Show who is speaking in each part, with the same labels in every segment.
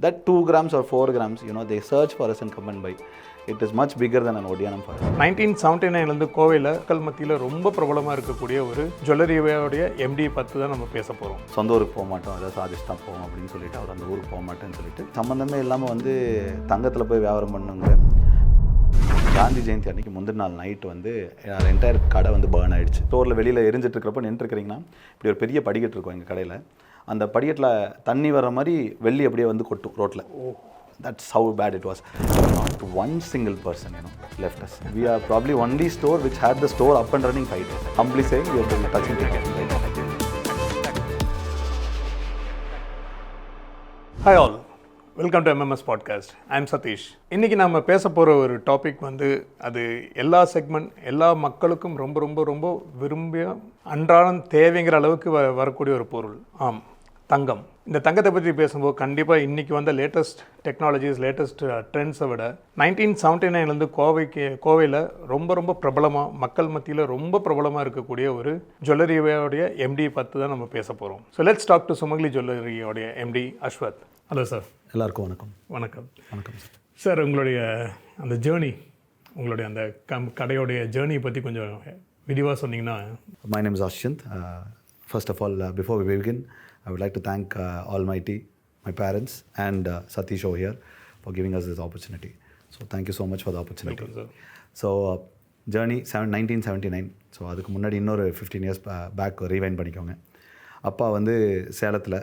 Speaker 1: that 2 grams or 4 grams, they search for us and come and buy. It is much bigger than an Odiyanam for us.
Speaker 2: 1979 கோவையில் மக்கள் மத்தியில் ரொம்ப பிரபலமாக இருக்கக்கூடிய ஒரு ஜுவல்லரியோடைய எம்டி பற்றி தான் நம்ம பேச போகிறோம்.
Speaker 1: சொந்த ஊருக்கு போக மாட்டோம், அதை சாதிச்சு தான் போவோம் அப்படின்னு சொல்லிட்டு அவர் அந்த ஊருக்கு போக மாட்டேன்னு சொல்லிட்டு சம்மந்தமே இல்லாமல் தங்கத்தில் போய் வியாபாரம் பண்ணுங்க. காந்தி ஜெயந்தி அன்றைக்கி முந்தின நாள் நைட்டு என்டையர் கடை பேர்ன் ஆகிடுச்சு. ஸ்டோரில் வெளியில் எரிஞ்சிட்டு இருக்கிறப்ப நின்றுருக்கிறீங்கன்னா இப்படி ஒரு பெரிய படிக்கட்டு இருக்கும் எங்கள் கடையில். அந்த படிக்கட்டில் தண்ணி வர மாதிரி வெள்ளி அப்படியே கொட்டும் ரோட்டில். That's how bad it was. Not one single person, left us. We are probably only store which had the store up and running 5 days. Humbly saying, we have been touching the game.
Speaker 2: Hi all. Welcome to MMS Podcast. I am Sathish. இன்றைக்கி நம்ம பேச போகிற ஒரு topic அது எல்லா segment எல்லா மக்களுக்கும் ரொம்ப ரொம்ப ரொம்ப விரும்பிய அன்றாடம் தேவைங்கிற அளவுக்கு வரக்கூடிய ஒரு பொருள். ஆம், தங்கம். இந்த தங்கத்தை பற்றி பேசும்போது கண்டிப்பாக இன்றைக்கி லேட்டஸ்ட் டெக்னாலஜிஸ், லேட்டஸ்ட் ட்ரெண்ட்ஸை விட 1979 கோவையில் ரொம்ப ரொம்ப பிரபலமாக மக்கள் மத்தியில் ரொம்ப பிரபலமாக இருக்கக்கூடிய ஒரு ஜுவல்லரியோடைய எம்டி பற்றி தான் நம்ம பேச போகிறோம். So let's talk to Sumangali ஜுவல்லரியோடைய எம்டி அஸ்வத். Hello sir.
Speaker 1: எல்லாருக்கும் வணக்கம்.
Speaker 2: வணக்கம்.
Speaker 1: வணக்கம் சார்.
Speaker 2: சார், உங்களுடைய அந்த ஜேர்னி, உங்களுடைய அந்த கடையோடைய ஜேர்னியை பற்றி கொஞ்சம் விரிவாக சொன்னீங்கன்னா.
Speaker 1: My name is Ashyanth. First of all, before we begin, I would like to thank Almighty, my parents, and Satish over here for giving us this opportunity. So thank you so much for the opportunity.
Speaker 2: Welcome, sir.
Speaker 1: So journey 1979. So அதுக்கு முன்னாடி இன்னொரு 15 years back rewind பண்ணிக்கோங்க. அப்பா சேலத்தில்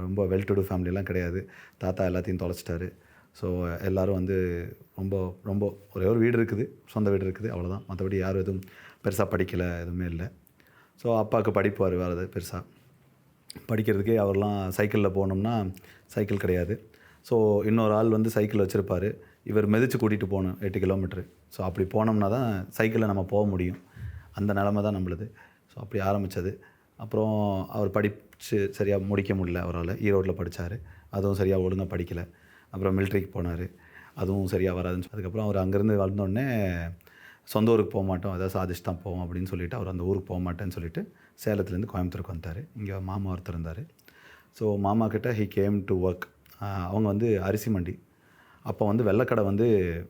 Speaker 1: ரொம்ப well to two ஃபேமிலியெலாம் கிடையாது. தாத்தா எல்லாத்தையும் தொலைச்சிட்டாரு. ஸோ எல்லோரும் ரொம்ப ரொம்ப ஒரே ஒரு வீடு இருக்குது, சொந்த வீடு இருக்குது, அவ்வளோதான். மற்றபடி யாரும் எதுவும் பெருசாக படிக்கலை, எதுவுமே இல்லை. ஸோ அப்பாவுக்கு படிப்பு வருது பெருசாக. படிக்கிறதுக்கே அவர்லாம் சைக்கிளில் போகணும்னா சைக்கிள் கிடையாது. ஸோ இன்னொரு ஆள் சைக்கிள் வச்சுருப்பார், இவர் மிதித்து கூட்டிகிட்டு போகணும் 8 கிலோமீட்ரு. ஸோ அப்படி போனோம்னா தான் சைக்கிளில் நம்ம போக முடியும். அந்த நிலமை தான் நம்மளுது. ஸோ அப்படி ஆரம்பித்தது. அப்புறம் அவர் படித்து சரியாக முடிக்க முடியல அவரால். ஈரோட்டில் படித்தார், அதுவும் சரியாக ஒழுங்காக படிக்கலை. அப்புறம் மிலிட்ரிக்கு போனார், அதுவும் சரியாக வராதுன்னு. அதுக்கப்புறம் அவர் அங்கேருந்து வந்தோடனே சொந்த ஊருக்கு போக மாட்டோம், அதாவது சாதிச்சு தான் போவோம் அப்படின்னு சொல்லிவிட்டு அவர் அந்த ஊருக்கு போக மாட்டேன்னு சொல்லிட்டு சேலத்துலேருந்து கோயம்புத்தூருக்கு வந்தார். இங்கே மாமா ஒருத்தர் இருந்தார். ஸோ மாமா கிட்ட ஹி கேம் டு ஒர்க். அவங்க அரிசி மண்டி, அப்போ வெள்ளைக்கடை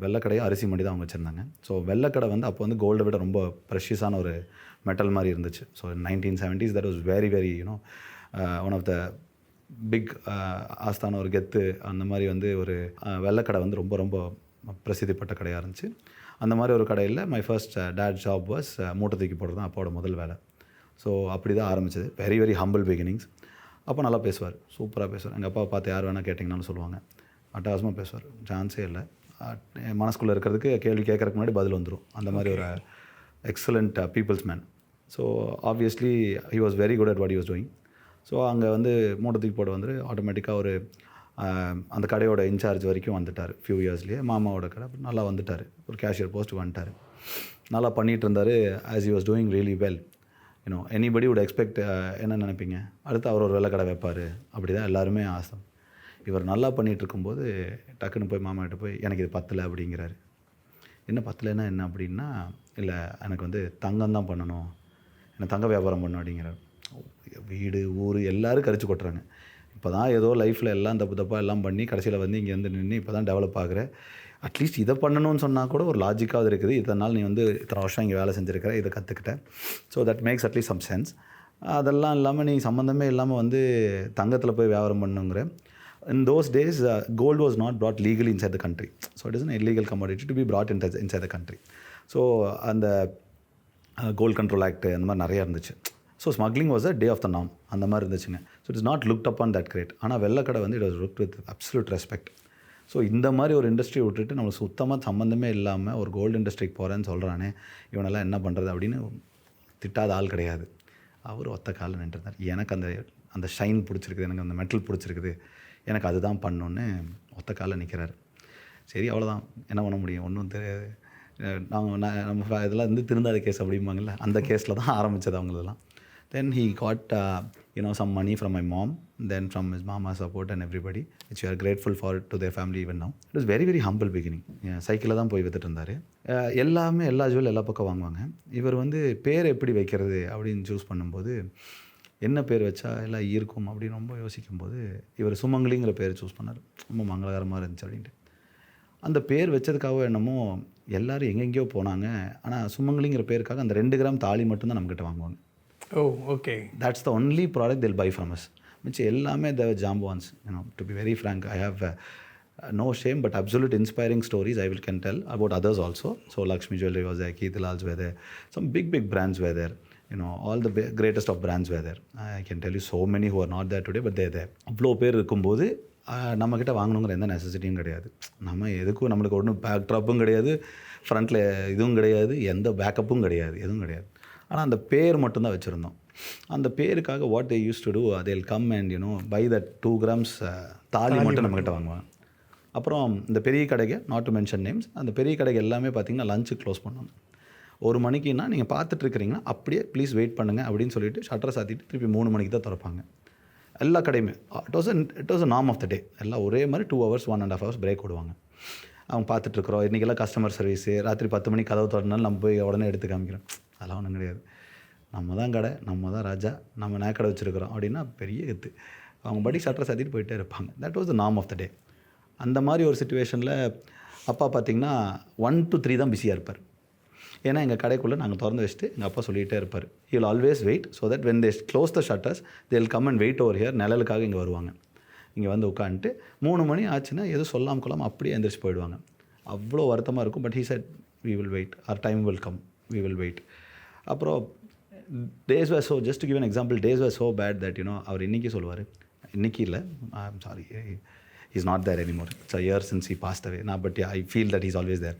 Speaker 1: வெள்ளைக்கடையாக அரிசி மண்டி தான் அவங்க வச்சுருந்தாங்க. ஸோ வெள்ளைக்கடை அப்போ கோல்டை விட ரொம்ப ப்ரெஷியஸான ஒரு மெட்டல் மாதிரி இருந்துச்சு. So 1970s that was very very one of the big ஆஸ்தான ஒரு கெத்து. அந்த மாதிரி ஒரு வெள்ளைக்கடை ரொம்ப ரொம்ப பிரசித்திப்பட்ட கடையாக இருந்துச்சு. அந்த மாதிரி ஒரு கடையில் my first date job was மூட்டை தூக்கி போடுறது தான் அப்போட முதல் வேலை. ஸோ அப்படி தான் ஆரம்பித்தது. Very very humble beginnings. அப்போ நல்லா பேசுவார், சூப்பராக பேசுவார். எங்கள் அப்பா பார்த்து யார் வேணால் கேட்டிங்கனாலும் சொல்லுவாங்க. அட்டகாசமாக பேசுவார், சான்ஸே இல்லை. மனசுக்குள்ளே இருக்கிறதுக்கு கேள்வி கேட்குறதுக்கு முன்னாடி பதில் வந்துடும். அந்த மாதிரி ஒரு excellent peoples man. So obviously he was very good at what he was doing. So அங்கே மூட்டை தூக்கி போட ஆட்டோமேட்டிக்காக ஒரு அந்த கடையோட இன்சார்ஜ் வரைக்கும் வந்துட்டார். ஃபியூ இயர்ஸ்லேயே மாமாவோட கடை நல்லா வந்துட்டார். ஒரு கேஷியர் போஸ்ட் வந்துட்டார். நல்லா பண்ணிகிட்டு இருந்தார். As he was doing really well. Anybody would expect. என்ன நினைப்பீங்க, அடுத்து அவர் ஒரு வெள்ளைக்கடை வைப்பார், அப்படி தான் எல்லாருமே ஆசை. இவர் நல்லா பண்ணிகிட்டு இருக்கும்போது டக்குன்னு போய் மாமாகிட்ட போய் எனக்கு இது பத்தலை அப்படிங்கிறாரு. என்ன பத்தலைன்னா என்ன அப்படின்னா, இல்லை எனக்கு தங்கம் தான் பண்ணணும், எனக்கு தங்க வியாபாரம் பண்ணணும் அப்படிங்கிறார். வீடு ஊர் எல்லோரும் கரிச்சு கொட்டுறாங்க. இப்போ தான் ஏதோ லைஃப்பில் எல்லாம் தப்பாக எல்லாம் பண்ணி கடைசியில் இங்கே நின்று இப்போ தான் டெவலப் ஆகுற. அட்லீஸ்ட் இதை பண்ணணும்னு சொன்னால் கூட ஒரு லாஜிக்காக இருக்குது. இத்தனை நாள் நீ இத்தனை வருஷம் இங்கே வேலை செஞ்சுருக்கிற, இதை கற்றுக்கிட்டேன். So that makes at least some sense. அதெல்லாம் இல்லாமல் நீ சம்மந்தமே இல்லாமல் தங்கத்தில் போய் வியாபாரம் பண்ணுங்கிற. In those days gold was not brought legally inside the country. So it is an illegal commodity to be brought inside the country. So அந்த கோல்ட் கண்ட்ரோல் ஆக்ட் அந்த மாதிரி நிறையா இருந்துச்சு. So smuggling was a day of the நாம், அந்த மாதிரி இருந்துச்சுங்க. So it is not looked up on that great. ஆனால் வெள்ளைக்கடை it was looked with absolute respect. So இந்த மாதிரி ஒரு இண்டஸ்ட்ரி விட்டுட்டு நம்மளுக்கு சுத்தமாக சம்மந்தமே இல்லாமல் ஒரு கோல்டு இண்டஸ்ட்ரிக்கு போகிறேன்னு சொல்கிறானே, இவனெல்லாம் என்ன பண்ணுறது அப்படின்னு திட்டாத ஆள் கிடையாது. அவர் ஒத்த காலில் நின்றுருந்தார். எனக்கு அந்த ஷைன் பிடிச்சிருக்குது, எனக்கு அந்த மெட்டல் பிடிச்சிருக்குது, எனக்கு அதுதான் பண்ணணுன்னு ஒத்த காலில் நிற்கிறாரு. சரி, அவ்வளோதான், என்ன பண்ண முடியும், ஒன்றும் தெரியாது. நம்ம இதெல்லாம் திருந்தாத கேஸ் அப்படிம்பாங்கள்ல, அந்த கேஸில் தான் ஆரம்பித்தது அவங்களெல்லாம். Then he got some money from my mom, then from his mama's support and everybody, which we are grateful for to their family even now. It was very very humble beginning. சைக்கிளில் தான் போய் வித்துட்டு இருந்தார். எல்லா jewel எல்லா பக்கம் வாங்குவாங்க. இவர் பேர் எப்படி வைக்கிறது அப்படின்னு சூஸ் பண்ணும்போது என்ன பேர் வச்சா எல்லாம் ஈர்க்கும் அப்படின்னு ரொம்ப யோசிக்கும்போது இவர் சுமங்கலிங்கிற பேர் சூஸ் பண்ணார். ரொம்ப மங்களகரமாக இருந்துச்சு அப்படின்ட்டு. அந்த பேர் வச்சதுக்காக என்னமோ எல்லோரும் எங்கெங்கேயோ போனாங்க. ஆனால் சுமங்கலிங்கிற பேருக்காக அந்த 2 கிராம் தாலி மட்டும்தான் நம்மக்கிட்ட வாங்குவாங்க.
Speaker 2: Oh okay.
Speaker 1: That's the only product they'll buy from us. மிச்சம் எல்லாமே த ஜாம்பவான்ஸ். To be very frank, I have no shame but absolute inspiring stories I can tell about others also. So Lakshmi Jewellery was there, Keith Lal's were there, some big brands were there, all the greatest of brands were there. I can tell you so many who are not there today but they're there. அவ்வளோ பேர் இருக்கும்போது நம்மக்கிட்ட வாங்கணுங்கிற எந்த நெசசிட்டியும் கிடையாது. நம்ம எதுக்கும் நம்மளுக்கு ஒன்றும் பேக் ட்ராப்பும் கிடையாது, ஃப்ரண்ட்டில் இதுவும் கிடையாது, எந்த பேக்கப்பும் கிடையாது, எதுவும் கிடையாது. ஆனால் அந்த பேர் மட்டும்தான் வச்சுருந்தோம். அந்த பேருக்காக what they use to do, they'll come and buy that 2 grams தாலி மட்டும் நம்மக்கிட்ட வாங்குவாங்க. அப்புறம் இந்த பெரிய கடைக்கு, நாட் டு மென்ஷன் நேம்ஸ், அந்த பெரிய கடைக்கு எல்லாமே பார்த்திங்கன்னா லஞ்சு க்ளோஸ் பண்ணுவாங்க. 1 மணிக்குன்னா நீங்கள் பார்த்துட்ருக்கிறீங்கன்னா அப்படியே ப்ளீஸ் வெயிட் பண்ணுங்கள் அப்படின்னு சொல்லிட்டு ஷட்டரை சாத்திட்டு திருப்பி 3 மணிக்கு தான் திறப்பாங்க எல்லா கடையுமே. It was a norm of the day. எல்லாம் ஒரே மாதிரி 2 hours 1.5 hours பிரேக் விடுவாங்க. அவங்க பார்த்துட்ருக்குறோம். இன்றைக்கெல்லாம் கஸ்டமர் சர்வீஸு, ராத்திரி 10 மணிக்கு கதவு திறனாலும் நம்ம போய் உடனே எடுத்து காமிக்கிறோம். அதெல்லாம் ஒன்றும் கிடையாது. நம்ம தான் கடை, நம்ம தான் ராஜா, நம்ம கடை வச்சுருக்கிறோம் அப்படின்னா பெரிய கத்து. அவங்க படி ஷட்டரை சாத்திட்டு போயிட்டே இருப்பாங்க. That was the norm of the day. அந்த மாதிரி ஒரு சுச்சுவேஷனில் அப்பா பார்த்திங்கன்னா 1 to 3 தான் பிஸியாக இருப்பார். ஏன்னா எங்கள் கடைக்குள்ளே நாங்கள் திறந்து வச்சுட்டு எங்கள் அப்பா சொல்லிகிட்டே இருப்பார், he will always wait so that when they close the shutters they will come and wait over here. நிழலுக்காக இங்கே வருவாங்க. இங்கே வந்து உட்காந்துட்டு 3 மணி ஆச்சுன்னா எதுவும் சொல்லாமல் கொள்ளாமல் அப்படியே எந்திரிச்சு போயிடுவாங்க. அவ்வளோ வருத்தமாக இருக்கும். But he said we will wait, our time will come, we will wait. அப்புறம் days were so, just to give an example, days were so bad that அவர் இன்றைக்கி சொல்லுவார், இன்றைக்கி இல்லை, I'm sorry, he's not there anymore. It's a year since he passed away. But yeah, I feel that he's always there.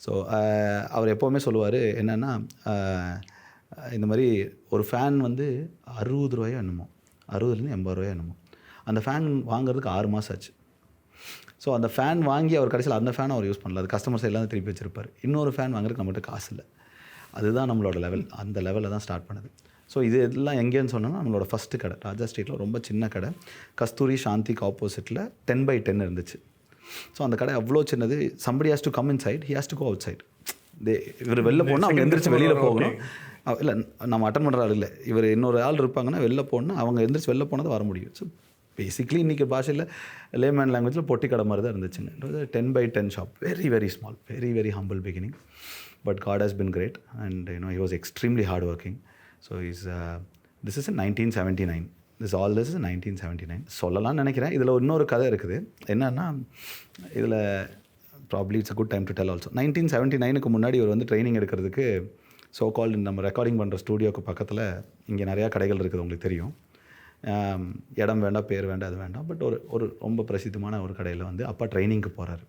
Speaker 1: So அவர் எப்போவுமே சொல்லுவார் என்னென்னா, இந்த மாதிரி ஒரு ஃபேன் வந்து 60 ரூபாயோ என்னமோ, 60 80 ரூபாயோ என்னமோ. அந்த ஃபேன் வாங்குறதுக்கு 6 மாதம் ஆச்சு. ஸோ அந்த ஃபேன் வாங்கி அவர் கடைசியில் அந்த ஃபேனை அவர் யூஸ் பண்ணல, அது கஸ்டமர்ஸ் எல்லாம் திருப்பி வச்சிருப்பார். இன்னொரு ஃபேன் வாங்குறதுக்கு நம்மகிட்ட காசு இல்லை. அதுதான் நம்மளோட லெவல். அந்த லெவலில் தான் ஸ்டார்ட் பண்ணுது. ஸோ இது எல்லாம் எங்கேன்னு சொன்னோன்னா நம்மளோட ஃபஸ்ட்டு கடை ராஜா ஸ்ட்ரீட்டில் ரொம்ப சின்ன கடை, கஸ்தூரி சாந்திக்கு ஆப்போசிட்டில் 10x10 இருந்துச்சு. ஸோ அந்த கடை அவ்வளோ சின்னது. somebody has to come inside, he has to go outside. இவர் வெளில போனால் அவங்க எந்திரிச்சு வெளியில் போகணும். இல்லை, நம்ம அட்டன் பண்ணுற ஆள் இல்லை, இவர் இன்னொரு ஆள் இருப்பாங்கன்னா வெளில போனால் அவங்க எந்திரிச்சு வெளில போனால் தான் வர முடியும். ஸோ பேசிக்லி இன்றைக்கி பாஷையில் லேமேன் லாங்குவேஜில் பொட்டி கடை மாதிரி தான் இருந்துச்சுங்க. It was 10x10 shop, very very small, very very humble beginning. But God has been great and he was extremely hard working. So this is in 1979. All this is in 1979 சொல்லலாம்னு நினைக்கிறேன். இதில் இன்னொரு கதை இருக்குது. என்னன்னா, இதில் probably it's a good time to tell also. 1979க்கு முன்னாடி இவர் வந்து ட்ரைனிங் எடுக்கிறதுக்கு ஸோ கால்டு நம்ம ரெக்கார்டிங் பண்ணுற ஸ்டூடியோக்கு பக்கத்தில் இங்கே நிறையா கடைகள் இருக்குது, உங்களுக்கு தெரியும். இடம் வேண்டாம், பேர் வேண்டாம், அது வேண்டாம். பட் ஒரு ரொம்ப பிரசித்தமான ஒரு கடையில் வந்து அப்பா ட்ரைனிங்க்கு போகிறாரு.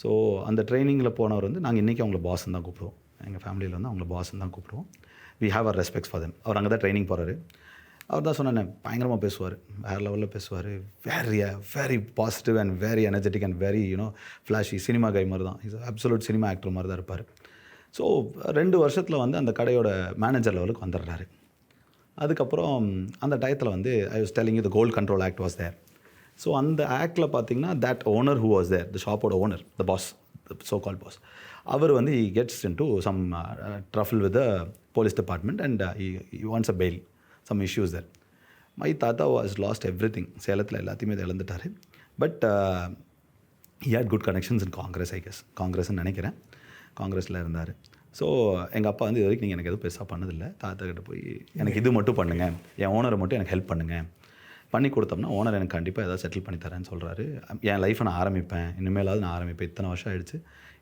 Speaker 1: ஸோ அந்த ட்ரைனிங்கில் போனவர் வந்து நாங்கள் இன்றைக்கி அவங்கள பாஸ்ன்னு தான் கூப்பிடுவோம். எங்கள் ஃபேமிலியில் வந்து அவங்கள பாஸ்ன்னு தான் கூப்பிடுவோம். We have our respects for them. அவர் அங்கே தான் ட்ரைனிங் போகிறாரு. அவர் தான் சொன்னேன், பயங்கரமாக பேசுவார், வேறு லெவலில் பேசுவார், very positive and very energetic and very flashy, cinema கை மாதிரி தான். இஸ் அப்சல்யூட் சினிமா ஆக்டர் மாதிரி தான் இருப்பார். ஸோ 2 வருஷத்தில் வந்து அந்த கடையோட மேனேஜர் லெவலுக்கு வந்துடுறாரு. அதுக்கப்புறம் அந்த டயத்தில் வந்து I was telling you the gold control act was there. So அந்த ஆக்டில் பார்த்தீங்கன்னா that owner who was there, the ஷாப்போட owner, the boss, the so call boss, அவர் வந்து he gets into some trouble with the police department and he wants a bail, some issues there. My tata was lost everything. சேலத்தில் எல்லாத்தையுமே இழந்துட்டார். But he had good connections in Congress, I guess. காங்கிரஸ்ன்னு நினைக்கிறேன், காங்கிரஸில் இருந்தார். So எங்கள் அப்பா வந்து இது வரைக்கும் நீங்கள் எனக்கு எதுவும் பெருசாக பண்ணதில்லை, தாத்தா கிட்ட போய் எனக்கு இது மட்டும் பண்ணுங்கள், என் ஓனரை மட்டும் எனக்கு ஹெல்ப் பண்ணுங்கள், பண்ணி கொடுத்தோம்னா ஓனர் எனக்கு கண்டிப்பாக ஏதாவது செட்டில் பண்ணி தரேன்னு சொல்கிறாரு. என் லைஃப்பை நான் ஆரம்பிப்பேன், இனிமேலாவது நான் ஆரம்பிப்பேன், இத்தனை வருஷம் ஆகிடுச்சு,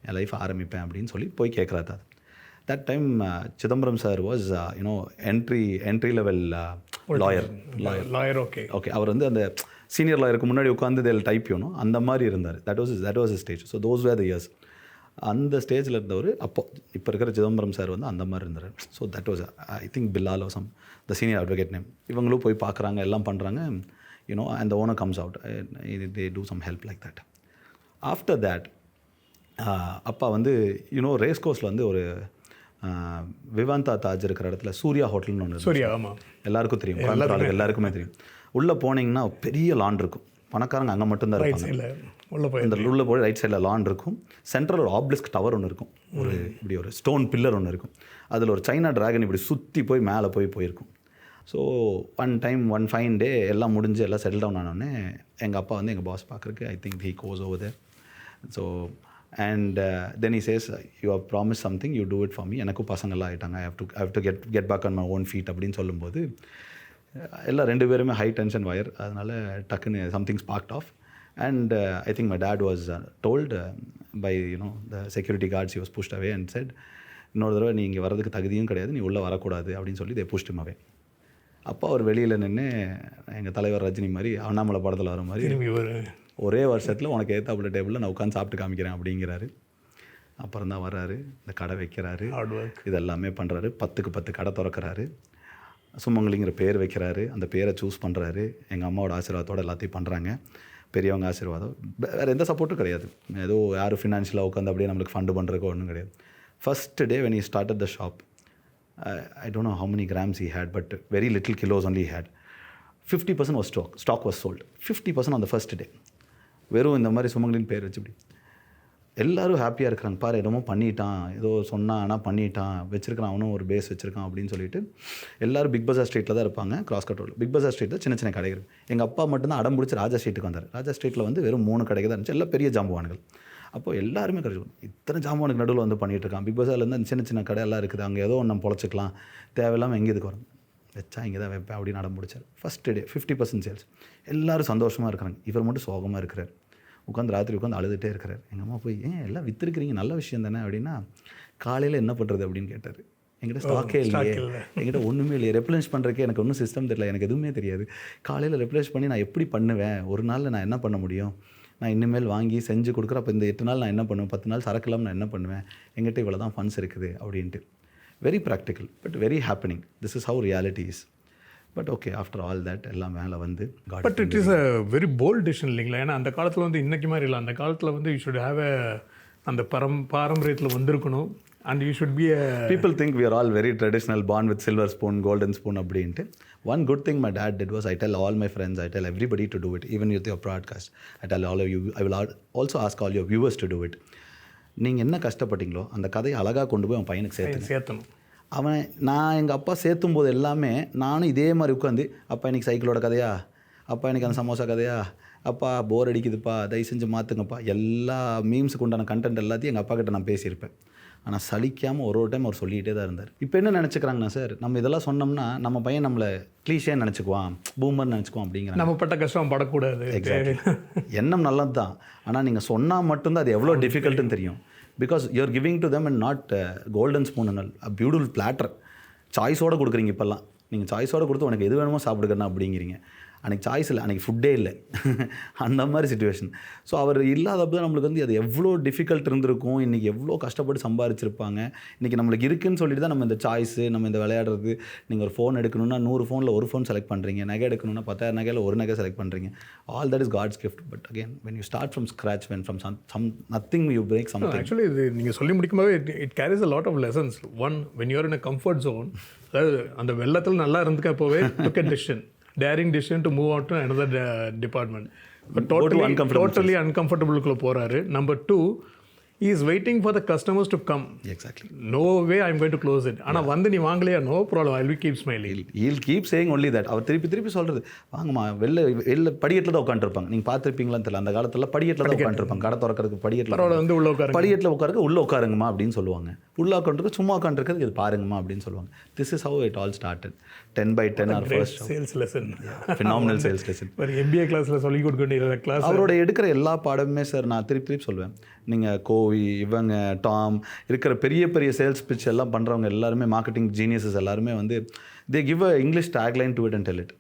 Speaker 1: என் லைஃப் ஆரம்பிப்பேன் அப்படின்னு சொல்லி போய் கேட்குறாரு தாத்தா. That time Chidambaram sir was entry level lawyer. Okay, அவர் வந்து அந்த சீனியர் லாயருக்கு முன்னாடி உட்காந்து தேல் டைப் யூனோ அந்த மாதிரி இருந்தார். That was stage. So those where the years. அந்த ஸ்டேஜில் இருந்தவர் அப்போ இப்போ இருக்கிற சிதம்பரம் சார் வந்து அந்த மாதிரி இருந்தார். So that was I think பில்லால் some the senior advocate name. இவங்களும் போய் பார்க்குறாங்க, எல்லாம் பண்ணுறாங்க, and the owner comes out, they do some help like that. After that அப்பா வந்து ரேஸ் கோர்ஸில் வந்து ஒரு விவாந்தா தாஜ் இருக்கிற இடத்துல சூர்யா ஹோட்டல்னு ஒன்று,
Speaker 2: சூர்யா, ஆமாம்,
Speaker 1: எல்லாருக்கும் தெரியும், எல்லாருக்குமே தெரியும். உள்ளே போனீங்கன்னா பெரிய லான் இருக்கும், பணக்காரங்க அங்கே மட்டும்தான் இருப்பாங்க. உள்ளே போய் ரைட் சைடில் லான் இருக்கும், சென்ட்ரல் ஒரு ஆப்லிஸ்க் டவர் ஒன்று இருக்கும், இப்படி ஒரு ஸ்டோன் பில்லர் ஒன்று இருக்கும், அதில் ஒரு சைனா டிராகன் இப்படி சுற்றி போய் மேலே போயிருக்கும். ஸோ ஒன் ஃபைன் டே எல்லாம் முடிஞ்சு எல்லாம் செட்டில் டவுன் ஆனோடனே எங்கள் அப்பா வந்து எங்கள் பாஸ் பார்க்குறக்கு I think he goes over there. So and then he says you have promised something, you do it for me. எனக்கும் பசங்கள்லாம் ஆகிட்டாங்க, I have to get back on my own feet அப்படின்னு சொல்லும்போது எல்லாம் 2 பேருமே ஹை டென்ஷன் வயர். அதனால் டக்குன்னு something sparked off. And I think my dad was told by the security guards, he was pushed away and said இன்னொரு தடவை நீ இங்கே வரதுக்கு தகுதியும் கிடையாது, நீ உள்ளே வரக்கூடாது அப்படின்னு சொல்லி they pushed him away. அப்போ அவர் வெளியில் நின்று எங்கள் தலைவர் ரஜினி மாதிரி அண்ணாமலை படத்தில் வர மாதிரி ஒரே வருஷத்தில் உனக்கு ஏத்தாப்புல டேபிளில் நான் உட்காந்து சாப்பிட்டு காமிக்கிறேன் அப்படிங்கிறாரு. அப்புறம் தான் வர்றாரு, இந்த கடை வைக்கிறாரு, இதெல்லாமே பண்ணுறாரு. 10க்கு 10 கடை திறக்கிறாரு, சுமங்கலிங்கிற பேர் வைக்கிறாரு, அந்த பேரை சூஸ் பண்ணுறாரு. எங்கள் அம்மாவோட ஆசீர்வாதத்தோடு எல்லாத்தையும் பண்ணுறாங்க, பெரியவங்க ஆசீர்வாதம். வேறு எந்த சப்போர்ட்டும் கிடையாது, ஏதோ யாரும் ஃபினான்ஷியலாக உட்காந்து அப்படியே நம்மளுக்கு ஃபண்டு பண்ணுறதுக்கு ஒன்றும் கிடையாது. First day when he started the shop, I don't know how many grams he had, but very little kilos only he had. 50% was stock was sold. 50% on the first day. வெறும் இந்த மாதிரி சுமங்கலின் பேர் வச்சு இப்படி எல்லோரும் ஹாப்பியாக இருக்கிறாங்க. பாரு என்னமோ பண்ணிட்டான், ஏதோ சொன்னான் ஆனால் பண்ணிட்டான், வச்சுருக்கான் அவனும் ஒரு பேஸ் வச்சுருக்கான் அப்படின்னு சொல்லிட்டு எல்லோரும் பிக் பஸார் ஸ்ட்ரீட்டில் தான் இருப்பாங்க. கிராஸ் கட் ரோடு பிக் பஸார் ஸ்ட்ரீட்டில் சின்ன சின்ன கடைகள். எங்கள் அப்பா மட்டும்தான் அடம் பிடிச்சி ராஜா ஸ்ட்ரீட்டுக்கு வந்தார். ராஜா ஸ்ட்ரீட்டில் வந்து வெறும் 3 கடைகள் தான் இருந்துச்சு, எல்லாம் பெரிய ஜாம்பவான்கள். அப்போது எல்லாருமே கிடைக்கும், இத்தனை ஜாம்பவானுக்கு நடுவில் வந்து பண்ணிகிட்டு இருக்கான். பிக் பஸார்லேருந்து சின்ன சின்ன கடையெல்லாம் இருக்குது, அங்கே ஏதோ ஒன்று பொழைச்சிக்கலாம், தேவையில்லாமல் எங்கே இதுக்கு வரும், வச்சா இங்கே தான் வைப்பேன் அப்படின்னு அடம் பிடிச்சார். First day 50% sales. எல்லோரும் சந்தோஷமாக இருக்கிறாங்க, இவர் மட்டும் சோகமாக இருக்கிறார். உட்காந்து ராத்திரி உட்காந்து அழுதுகிட்டே இருக்கிறார். எங்கள் அம்மா போய் ஏன் எல்லாம் விற்றுருக்கிறீங்க, நல்ல விஷயம் தானே அப்படின்னா, காலையில் என்ன பண்ணுறது அப்படின்னு கேட்டார். என்கிட்ட ஸ்டாக்கே இல்லையே, என்கிட்ட ஒன்றுமே இல்லையே, ரெப்ளனிஷ் பண்ணுறதுக்கே எனக்கு ஒன்றும் சிஸ்டம் தெரியல, எனக்கு எதுவுமே தெரியாது. காலையில் ரெப்ளனிஷ் பண்ணி நான் எப்படி பண்ணுவேன், ஒரு நாளில் நான் என்ன பண்ண முடியும், நான் இனிமேல் வாங்கி செஞ்சு கொடுக்குறேன். அப்போ இந்த 8 நாள் நான் என்ன பண்ணுவேன், 10 நாள் சரக்கு இல்லாமல் நான் என்ன பண்ணுவேன், எங்கிட்ட இவ்வளோ தான் ஃபண்ட்ஸ் இருக்குது அப்படின்ட்டு. Very practical but very happening. This is how reality is. But okay, after all that எல்லாம் மேலே வந்து
Speaker 2: but it is a very bold decision இல்லைங்களா? ஏன்னா அந்த காலத்தில் வந்து இன்றைக்கி மாதிரி இல்லை, அந்த காலத்தில் வந்து யூ ஷுட் ஹேவ் அ அந்த பாரம்பரியத்தில் வந்திருக்கணும். And you should be a
Speaker 1: people think we are all very traditional, born with silver spoon, golden spoon அப்படின்ட்டு. One good thing my dad did was I tell all my friends, I tell everybody to do it, even with your broadcast. I tell all of you, I will also ask all your viewers to do it. நீங்கள் என்ன கஷ்டப்பட்டீங்களோ அந்த கதையை அழகாக கொண்டு போய் அவன் பையனுக்கு சேர்த்தணும். அவன் நான் எங்கள் அப்பா சேர்த்தும் போது எல்லாமே நானும் இதே மாதிரி உட்காந்து, அப்பா இன்றைக்கி சைக்கிளோட கதையா, அப்பா இன்றைக்கி அந்த சமோசா கதையா, அப்பா போர் அடிக்குதுப்பா தயவு செஞ்சு மாற்றுங்கப்பா, எல்லா மீம்ஸுக்கு உண்டான கண்டென்ட் எல்லாத்தையும் எங்கள் அப்பா கிட்ட நான் பேசியிருப்பேன். ஆனால் சலிக்காமல் ஒரு டைம் அவர் சொல்லிகிட்டே தான் இருந்தார். இப்போ என்ன நினச்சிக்கிறாங்கண்ணா சார், நம்ம இதெல்லாம் சொன்னோம்னா நம்ம பையன் நம்மளை க்ளீஷேன்னு நினச்சிக்குவான், பூமர்னு நினச்சிக்குவான் அப்படிங்கிறாங்க.
Speaker 2: நம்ம பட்ட கஷ்டம் படக்கூடாது.
Speaker 1: எக்ஸாக்ட்லி. எண்ணம் நல்லது தான், ஆனால் நீங்கள் சொன்னால் மட்டும்தான் அது எவ்வளோ டிஃபிகல்ட்டுன்னு தெரியும். Because you are giving to them and not golden spoon and beautiful platter. சாய்ஸோடு கொடுக்குறீங்க. இப்போல்லாம் நீங்கள் சாய்ஸோடு கொடுத்து உனக்கு எது வேணுமோ சாப்பிடுக்கணும் அப்படிங்கிறீங்க. அன்றைக்கி சாய்ஸ் இல்லை, அன்றைக்கி ஃபுட்டே இல்லை, அந்த மாதிரி சுச்சுவேஷன். ஸோ அவர் இல்லாதப்போ தான் நம்மளுக்கு வந்து அது எவ்வளோ டிஃபிகல்ட் இருந்திருக்கும், இன்றைக்கி எவ்வளோ கஷ்டப்பட்டு சம்பாதிச்சிருப்பாங்க. இன்றைக்கி நம்மளுக்கு இருக்குதுன்னு சொல்லிட்டு தான் நம்ம இந்த சாய்ஸு, நம்ம இந்த விளையாடுறது. நீங்கள் ஒரு ஃபோன் எடுக்கணும்னா 100 ஃபோனில் ஒரு ஃபோன் செலக்ட் பண்ணுறீங்க, நகை எடுக்கணும்னா 10,000 நகையில் ஒரு நகை செலக்ட் பண்ணுறீங்க. All that is God's gift. But again when you start from scratch, when from some nothing you break something.
Speaker 2: Actually இது நீங்கள் சொல்லி முடிக்கும்போது it carries a lot of lessons. One, when you are in a comfort zone, அதாவது அந்த வெள்ளத்தில் நல்லா இருந்துக்க போவே took a daring decision to move on to another department. But totally uncomfortable போறாரு. Number 2, he is waiting for the customers to come.
Speaker 1: Exactly.
Speaker 2: No way I'm going to close it. ஆனால் வந்து நீ வாங்கலையா, no problem, I will keep smiling.
Speaker 1: He'll keep saying only that. அவர் திருப்பி சொல்கிறது, வாங்கம்மா வெளில படிக்கட்டில் தான் உட்காந்துருப்பாங்க. நீங்கள் பார்த்துருப்பீங்களான்னு தெரியல, அந்த காலத்தில் படிக்கட்டில் தான் உட்காந்துருப்பாங்க. கடை திறக்கிறதுக்கு படிக்கட்டில்
Speaker 2: வந்து உள்ள உட்காரு,
Speaker 1: படிக்கட்டில் உட்காருக்கு உள்ளே உட்காருங்கம்மா அப்படின்னு சொல்லுவாங்க. உள்ளே உட்காந்துருக்கு சும்மா உட்காந்துருக்கிறது இது பாருங்கம்மா அப்படின்னு சொல்லுவாங்க. This is how it all started. 10/10 our first
Speaker 2: sales lesson.
Speaker 1: Phenomenal sales lesson.
Speaker 2: ஒரு MBA கிளாஸில் சொல்லி கொடுக்க கிளாஸ்.
Speaker 1: அவரோட எடுக்கிற எல்லா பாடமுமே சார் நான் திருப்பி சொல்லுவேன். நீங்கள் கோவி, இவங்க டாம் இருக்கிற பெரிய பெரிய சேல்ஸ் பிச் எல்லாம் பண்ணுறவங்க எல்லாருமே, மார்க்கெட்டிங் ஜீனியஸஸ் எல்லாருமே வந்து they give a English tagline to it and tell it.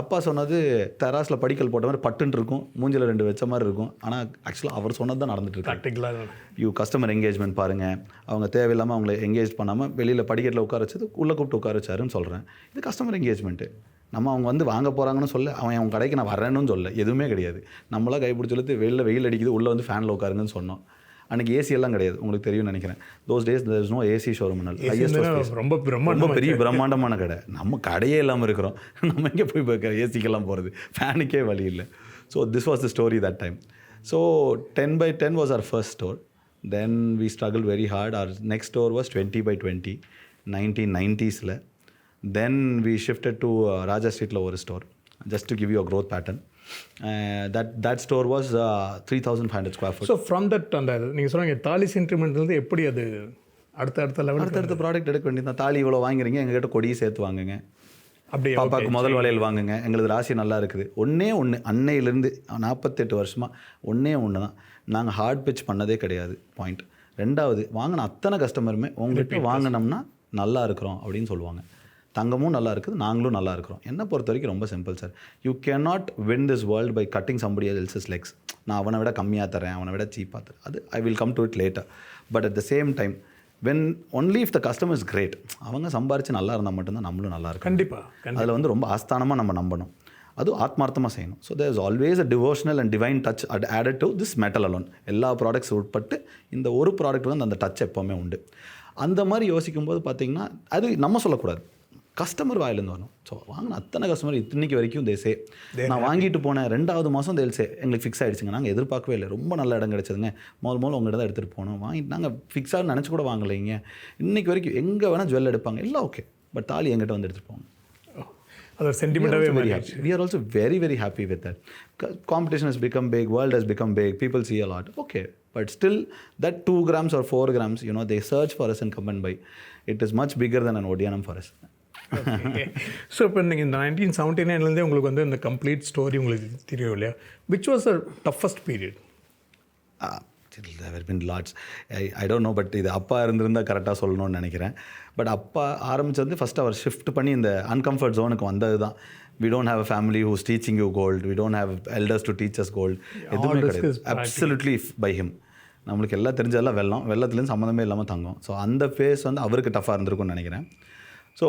Speaker 1: அப்பா சொன்னது தெராஸில் படிக்கல் போட்ட மாதிரி பட்டுன்னு இருக்கும், மூஞ்சில் 2 வச்ச மாதிரி இருக்கும். ஆனால் ஆக்சுவலாக அவர் சொன்னது தான் நடந்துட்டு இருக்கு. கஸ்டமர் என்கேஜ்மெண்ட் பாருங்கள், அவங்க தேவையில்லாமல் அவங்கள என்கேஜ் பண்ணாமல் வெளியில் படிக்கட்டில் உட்கார வச்சது உள்ளே கூப்பிட்டு உட்கார வச்சாருன்னு சொல்கிறேன். இது கஸ்டமர் என்கேஜ்மெண்ட்டு. நம்ம அவங்க வந்து வாங்க போகிறாங்கன்னு சொல்ல, அவங்க கடைக்கு நான் வரேன்னு சொல்ல, எதுவுமே கிடையாது. நம்மளாம் கைப்பிடிச்சி சொல்லிட்டு வெளியில் வெயில் அடிக்குது, உள்ளே வந்து ஃபேனில் உட்காருங்கன்னு சொன்னோம். அன்றைக்கி ஏசி எல்லாம் கிடையாது, உங்களுக்கு தெரியும்னு நினைக்கிறேன். Those days there is no AC showroom. ரொம்ப பெரிய பிரம்மாண்டமான கடை. நம்ம கடையே இல்லாமல் இருக்கிறோம், நம்ம எங்கே போய் ஏசிக்கெல்லாம் போகிறது, ஃபேனுக்கே வழி இல்லை. So this was the story that time. So 10/10 was our first store. Then we struggle very hard. Our next store was 20/20 1990s. Then we shifted to Raja Streetல ஒரு store, just to give you a growth pattern. That store was 3,500 square foot.
Speaker 2: So from that அந்த நீங்கள் சொன்னீங்க தாலி sentiment எப்படி அது அடுத்த level
Speaker 1: அடுத்தடுத்த ப்ராடக்ட் எடுக்க வேண்டியது தான். தாலி இவ்வளோ வாங்குறீங்க, எங்ககிட்ட கொடியை சேர்த்து வாங்குங்க,
Speaker 2: அப்படியே
Speaker 1: பாப்பாவுக்கு முதல் வளையல் வாங்குங்க, எங்களது ராசி நல்லா இருக்குது. ஒன்றே ஒன்று, அன்னையிலேருந்து 48 வருஷமாக ஒன்றே ஒன்று தான். நாங்கள் ஹார்ட் பிச் பண்ணதே கிடையாது, பாயிண்ட். ரெண்டாவது, வாங்கின அத்தனை கஸ்டமருமே உங்கள்கிட்ட வாங்கினோம்னா நல்லா இருக்கிறோம் அப்படின்னு சொல்லுவாங்க. தங்கமும் நல்லா இருக்குது, நாங்களும் நல்லா இருக்கிறோம். என்னை பொறுத்த வரைக்கும் ரொம்ப simple sir. You can not win this world by cutting somebody else's legs. நான் அவனை விட கம்மியாக தரேன், அவனை விட சீப்பாக தரேன், அது I will come to it later. But at the same time when only if the customer is great, அவங்க சம்பாரித்து நல்லா இருந்தால் மட்டும்தான் நம்மளும் நல்லா இருக்கும்.
Speaker 2: கண்டிப்பாக
Speaker 1: அதில் வந்து ரொம்ப ஆஸ்தானமாக நம்ம நம்பணும், அதுவும் ஆத்மார்த்தமாக செய்யணும். So there is always a devotional and divine touch added to this metal alone. எல்லா ப்ராடக்ட்ஸ் உட்பட்டு இந்த ஒரு ப்ராடக்ட் வந்து அந்த டச் எப்போவுமே உண்டு. அந்த மாதிரி யோசிக்கும்போது பார்த்திங்கன்னா அது நம்ம சொல்லக்கூடாது, கஸ்டமர் வாயிலேருந்து வரணும். ஸோ வாங்கின அத்தனை கஸ்டமர் இன்னைக்கு வரைக்கும் தேசே, நான் வாங்கிட்டு போனேன் 2வது மாதம் தேல்சே எங்களுக்கு ஃபிக்ஸ் ஆகிடுச்சுங்க, நாங்கள் எதிர்பார்க்கவே இல்லை, ரொம்ப நல்ல இடம் கிடச்சதுங்க, முதல்ல உங்கள்கிட்ட தான் எடுத்துகிட்டு போனோம், வாங்கிட்டு நாங்கள் ஃபிக்ஸாக நினச்சி கூட வாங்கலைங்க. இன்றைக்கி வரைக்கும் எங்கே வேணால் ஜுவல் எடுப்பாங்க, எல்லாம் ஓகே, பட் தாலி எங்கிட்ட வந்து எடுத்துகிட்டு போங்க.
Speaker 2: அது சென்டிமெண்டாகவே
Speaker 1: we are also very very happy with that. Competition has become big, world has become big, people see a lot, okay, but still that 2 grams or 4 grams, you know, they search for us and come and buy. It is much bigger than an Odiyanam for us.
Speaker 2: So இப்போ நீங்கள் இந்த 1979 உங்களுக்கு வந்து இந்த complete story உங்களுக்கு தெரியும் இல்லையா? Which was the toughest period?
Speaker 1: there have been lots. I don't know, but இது அப்பா இருந்திருந்தால் கரெக்டாக சொல்லணும்னு நினைக்கிறேன். பட் அப்பா ஆரம்பித்து வந்து ஃபஸ்ட்டு அவர் ஷிஃப்ட் பண்ணி இந்த அன்கம்ஃபர்ட் ஜோனுக்கு வந்தது தான். We don't have a family who's teaching you gold, we don't have elders to teach us gold. எதுவுமே கிடையாது, absolutely by him. நம்மளுக்கு எல்லாம் தெரிஞ்சதெல்லாம் வெள்ளத்துலேருந்து சம்மந்தமே இல்லாமல் தங்கும். ஸோ அந்த ஃபேஸ் வந்து அவருக்கு டஃப்பாக இருந்திருக்கும்னு நினைக்கிறேன். ஸோ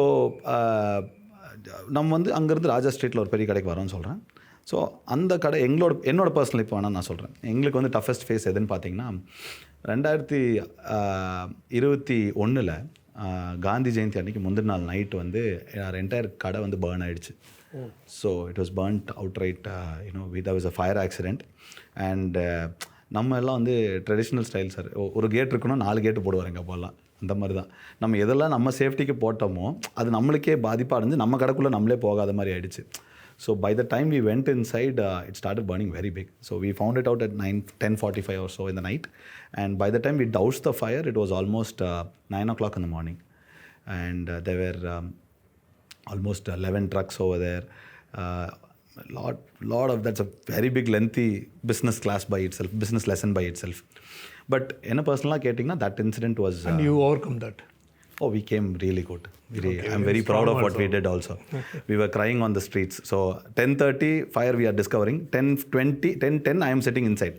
Speaker 1: நம்ம வந்து அங்கேருந்து ராஜா ஸ்ட்ரீட்டில் ஒரு பெரிய கடைக்கு வரோம்னு சொல்கிறேன். ஸோ அந்த கடை என்னோட பர்சனல் இப்போ வேணால் நான் சொல்கிறேன். எங்களுக்கு வந்து டஃபஸ்ட் ஃபேஸ் எதுன்னு பார்த்தீங்கன்னா 2021 காந்தி ஜெயந்தி அன்றைக்கி முந்தின நாள் நைட்டு வந்து என்டையர் கடை வந்து பேர்ன் ஆகிடுச்சு. So it was burnt out right, you know there was a fire accident. And நம்ம எல்லாம் வந்து ட்ரெடிஷ்னல் ஸ்டைல் சார், ஒரு கேட் இருக்கணும் 4 கேட்டு போடுவார் எங்கள் அப்போல்லாம். அந்த மாதிரி தான் நம்ம எதெல்லாம் நம்ம சேஃப்டிக்கு போட்டோமோ அது நம்மளுக்கே பாதிப்பாக இருந்து நம்ம கடைக்குள்ளே நம்மளே போகாத மாதிரி ஆகிடுச்சு. So by the time we went inside, it started burning very big. So we found it out at 10:45 or so in the night. And by the time we doused the fire, it was almost 9 o'clock in the morning. And there were almost 11 trucks over there. Lot of that's a very big lengthy business lesson by itself. But in a personal கேட்டிங்கன்னா that incident was...
Speaker 2: And you overcome that?
Speaker 1: Oh, we came really good. I'm very proud of what we did also. We were crying on the streets. So 10:30 fire we are discovering. 10:10 I am sitting inside.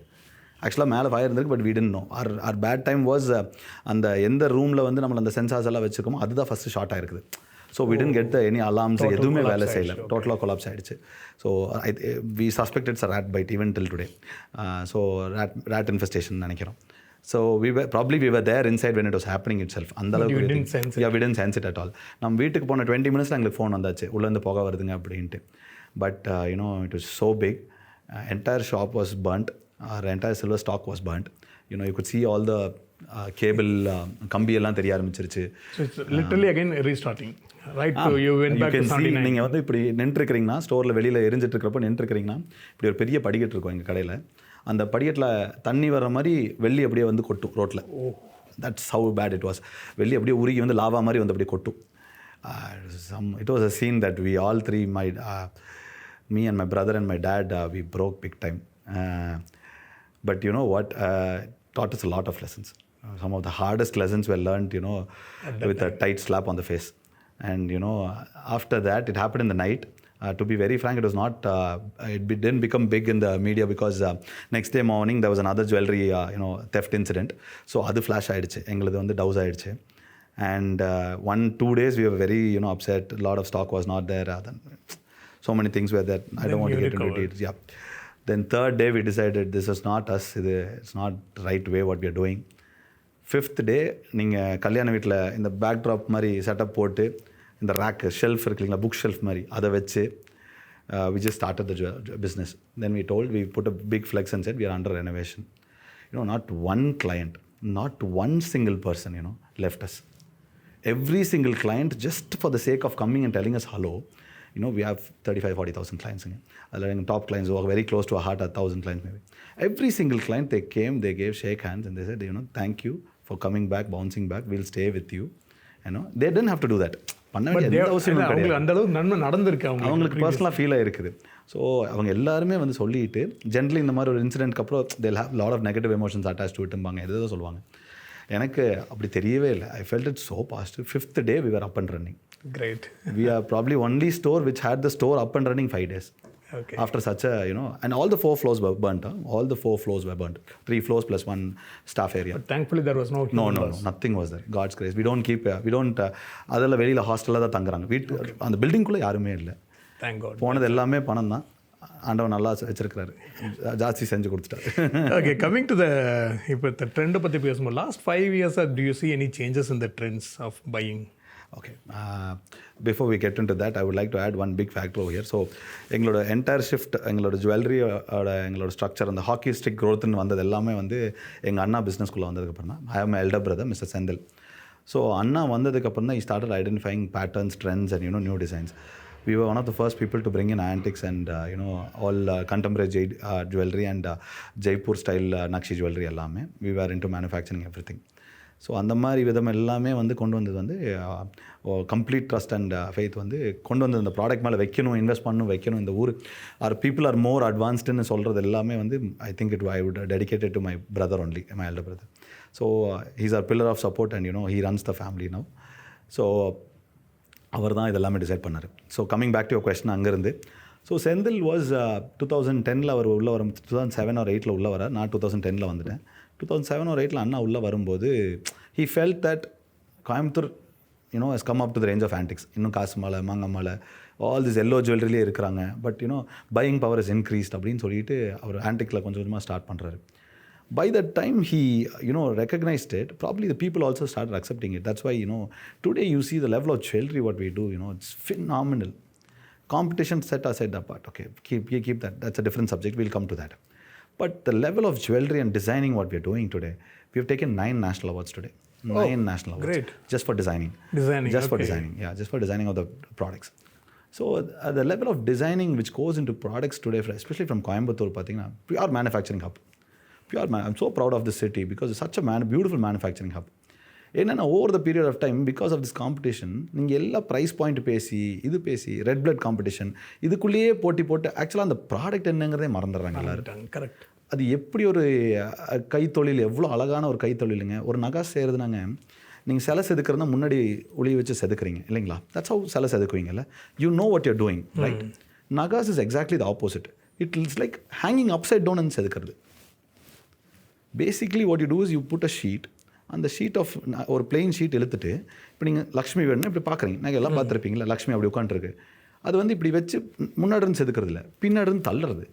Speaker 1: Actually மேலே fire இருந்திருக்கு, but we didn't know. Our bad time was அந்த எந்த ரூமில் வந்து நம்மளை அந்த sensors எல்லாம் வச்சுருக்கோமோ அதுதான் ஃபஸ்ட்டு ஷார்ட் ஆகிருக்குது. So we didn't get any alarms, எதுவுமே வேலை செய்யலை, டோட்டலாக கொலாப்ஸ் ஆகிடுச்சு. So we suspected it's a rat bite even till today. So rat infestation நினைக்கிறோம். So we were there inside when it was happening itself. அந்த அளவுக்கு
Speaker 2: we didn't sense it.
Speaker 1: Yeah, we didn't sense it at all. நம்ம வீட்டுக்கு போன 20 minutes எங்களுக்கு phone வந்தாச்சு, உள்ளேருந்து போக வருதுங்க அப்படின்ட்டு. But it was so big. Entire shop was burnt. Our entire silver stock was burnt. You could see all the cable கம்பி எல்லாம் தெரிய ஆரம்பிச்சிருச்சு.
Speaker 2: So it's literally again restarting. Right, so you went back to 79.
Speaker 1: நீங்கள் வந்து இப்படி நின்றுருக்கிறீங்கன்னா, ஸ்டோரில் வெளியில் எரிஞ்சிட்டு இருக்கிறப்ப நின்றுருக்கிறீங்கன்னா, இப்படி ஒரு பெரிய படிக்கட்டு இருக்கும் எங்கள் கடையில். அந்த படிக்கட்டில் தண்ணி வர மாதிரி வெள்ளி அப்படியே வந்து கொட்டும் ரோட்டில். That's how bad it was. வெள்ளி அப்படியே உருகி வந்து லாவா மாதிரி வந்து அப்படியே கொட்டும். It was a scene that we all three, me and my brother and my dad, we broke big time. But you know what, taught us a lot of lessons. Some of the hardest lessons were learned, with a tight slap on the face. And after that, it happened in the night. To be very frank, it was not, it didn't become big in the media because next day morning there was another jewelry theft incident. So adu flash aiduchu, engaludhu vandu douse aiduchu. And 1-2 days we were very upset. A lot of stock was not there. So many things were there. I don't want to get into details. Yeah. Then third day we decided this is not us. It's not the right way what we are doing. 5th day, நீங்கள் கல்யாண வீட்டில் இந்த back drop மாதிரி setup போட்டு இந்த rack shelf இருக்கு இல்லைங்களா, book shelf மாதிரி, அதை வச்சு we just started the business. Then we put a big flex and said we are under renovation. Not one client, not one single person left us. every single client, just for the sake of coming and telling us hello. We have 35,000-40,000 clients. Top clients who are very close to our heart, 1,000 clients maybe. Every single client, they came, they gave shake hands, and they said, thank you for coming back, bouncing back. We'll stay with you. They didn't have to do that. அவங்களுக்கு பர்சனலாக feel ஆகிருக்குது. So அவங்க எல்லாருமே வந்து சொல்லிட்டு generally இந்த மாதிரி ஒரு இன்சிடென்ட்க்கு அப்புறம் they'll have lot of negative emotions attached to it எதோ சொல்லுவாங்க. எனக்கு அப்படி தெரியவே இல்லை. I felt it so positive. 5th day we were up and running.
Speaker 2: Great.
Speaker 1: We are probably only store which had the store up and running 5 days.
Speaker 2: Okay.
Speaker 1: After such a, and all the 4 floors were burnt. All the 4 floors were burnt. 3 floors plus 1 staff area.
Speaker 2: But thankfully there was no human loss.
Speaker 1: No, nothing was there. God's grace. We don't அதெல்லாம் வெளியில் ஹாஸ்டலில் தான் தங்குறாங்க. அந்த பில்டிங்குள்ளே யாருமே இல்லை.
Speaker 2: Thank God.
Speaker 1: போனது எல்லாமே பணம் தான். ஆண்டவன் நல்லா வச்சிருக்கிறாரு, ஜாஸ்தி செஞ்சு கொடுத்துட்டாரு.
Speaker 2: ஓகே, கமிங் டு இப்போ இந்த ட்ரெண்டை பற்றி பேசும்போது last 5 years do you see any changes in the trends of buying?
Speaker 1: Okay, before we get into that, I would like to add one big factor over here. So எங்களோட entire shift, எங்களோட ஜுவல்லரியோட எங்களோட structure, அந்த hockey stick க்ரோத்துன்னு வந்தது எல்லாமே வந்து எங்கள் அண்ணா பிஸ்னஸ்குள்ளே வந்ததுக்கப்புறம் தான். I have my elder brother mister Senthil. So அண்ணா வந்ததுக்கப்புறம் தான் he started identifying patterns, trends and new designs. We were one of the first people to bring in antiques and all contemporary jewelry and Jaipur style Nakshi jewelry எல்லாமே. We were into manufacturing everything. So அந்த மாதிரி விதம் எல்லாமே வந்து கொண்டு வந்தது வந்து complete trust and faith வந்து கொண்டு வந்தது. இந்த ப்ராடக்ட் மேலே வைக்கணும், இன்வெஸ்ட் வைக்கணும். இந்த ஊர் பீப்புள் ஆர் மோர் அட்வான்ஸ்டுன்னு சொல்கிறது எல்லாமே வந்து I would dedicated to my brother only, my elder brother. So he's our pillar of support and he runs the family now. So அவர் தான் இதெல்லாமே டிசைட் பண்ணார். So coming back to your question அங்கேருந்து. So Senthil was 2010 அவர் உள்ளே வரும், 2007 or 2008 உள்ளே வர. நான் 2010 வந்துட்டேன். 2007 or 2008 அண்ணா உள்ளே வரும்போது he felt that Coimbatore has come up to the range of antiques. இன்னும் காசு மாலை, மாங்காய் மாலை, ஆல் திஸ் எல்லோ ஜுவல்லரிலே இருக்கிறாங்க. But buying power is increased அப்படின்னு சொல்லிட்டு அவர் ஆன்டிக்கில் கொஞ்சம் கொஞ்சமாக ஸ்டார்ட் பண்ணுறாரு. By that time he recognized it. Probably the people also started accepting it. That's why today you see the level of jewelry what we do, it's phenomenal. Competition set aside apart. Okay, keep that. That's a different subject. We'll come to that. But the level of jewelry and designing what we are doing today, we have taken 9 national awards today. 9 national awards. Great. Just for designing. Just for designing. Yeah, just for designing of the products. So the level of designing which goes into products today, especially from Coimbatore, pure manufacturing hub. I'm so proud of this city because it's such a beautiful manufacturing hub. என்னென்னா over the period of time because of this competition நீங்கள் எல்லா price point பேசி red blood competition இதுக்குள்ளேயே போட்டு ஆக்சுவலாக அந்த product என்னங்கிறதே மறந்துடுறாங்க எல்லாரும். கரெக்ட். அது எப்படி ஒரு கைத்தொழில், எவ்வளோ அழகான ஒரு கைத்தொழிலுங்க. ஒரு நகை செய்கிறதுனாங்க, நீங்கள் சிலை செதுக்கிறதுனா முன்னாடி ஒளி வச்சு செதுக்குறீங்க இல்லைங்களா? தட்ஸ் ஹவு சிலை செதுக்குவீங்கல்ல. You know what you're doing, right? நகாஸ் is exactly the opposite. It is like hanging upside down and செதுக்கிறது. Basically what you do is you put a sheet. அந்த ஷீட் ஆஃப் ஒரு பிளெயின் ஷீட் எடுத்துகிட்டு இப்போ நீங்கள் லக்ஷ்மி வேணும்னா இப்படி பார்க்குறீங்க, நாங்கள் எல்லாம் பார்த்துருப்பீங்களா, லக்ஷ்மி அப்படி உட்காந்துருக்கு. அது வந்து இப்படி வச்சு முன்னாடிருந்து செதுக்கிறது இல்லை, பின்னாடிருந்து தள்ளுறது.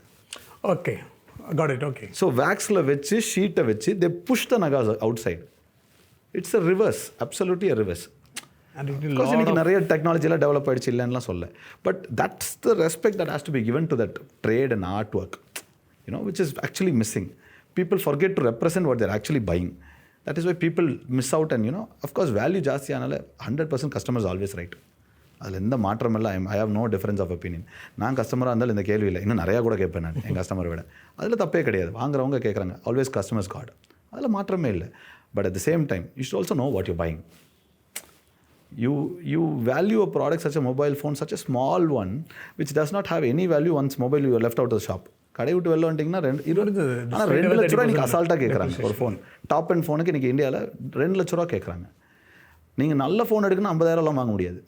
Speaker 2: Okay, got it. Okay.
Speaker 1: So வேக்ஸில் வச்சு ஷீட்டை வச்சு தே புஷ் த நகாஸ் outside. It's a reverse, absolutely a reverse. இன்னைக்கு நிறைய டெக்னாலஜிலாம் டெவலப் ஆகிடுச்சு இல்லைன்னா சொல்ல. But that's the respect that has to be given to that trade and art work, which is actually missing. People forget to represent what they're actually buying. That is why people miss out and of course value ஜாஸ்தி ஆனால 100% customers always right. அதில் எந்த மாற்றம் இல்லை. I have no difference of opinion. நான் கஸ்டமராக இருந்தாலும் இந்த கேள்வி இல்லை, இன்னும் நிறையா கூட கேட்பேன் நான் என் கஸ்டமரை விட. அதில் தப்பே கிடையாது, வாங்குறவங்க கேட்குறாங்க, ஆல்வேஸ் கஸ்டமர்ஸ் காட், அதில் மாற்றமே இல்லை. But at the same time you should also know what you buying. You value a product such a mobile phone, such a small one which does not have any value once mobile you are left out of the shop. கடை விட்டு வெளில வந்துட்டிங்கன்னா 2 லட்ச ரூபா இன்றைக்கி அசால்ட்டாக கேட்குறாங்க. ஒரு ஃபோன் டாப் அண்ட் ஃபோனுக்கு இன்றைக்கி இந்தியாவில் 2 லட்ச ரூபா கேட்குறாங்க. நீங்கள் நல்ல ஃபோன் எடுக்கணும்னா 50,000 வாங்க முடியாது.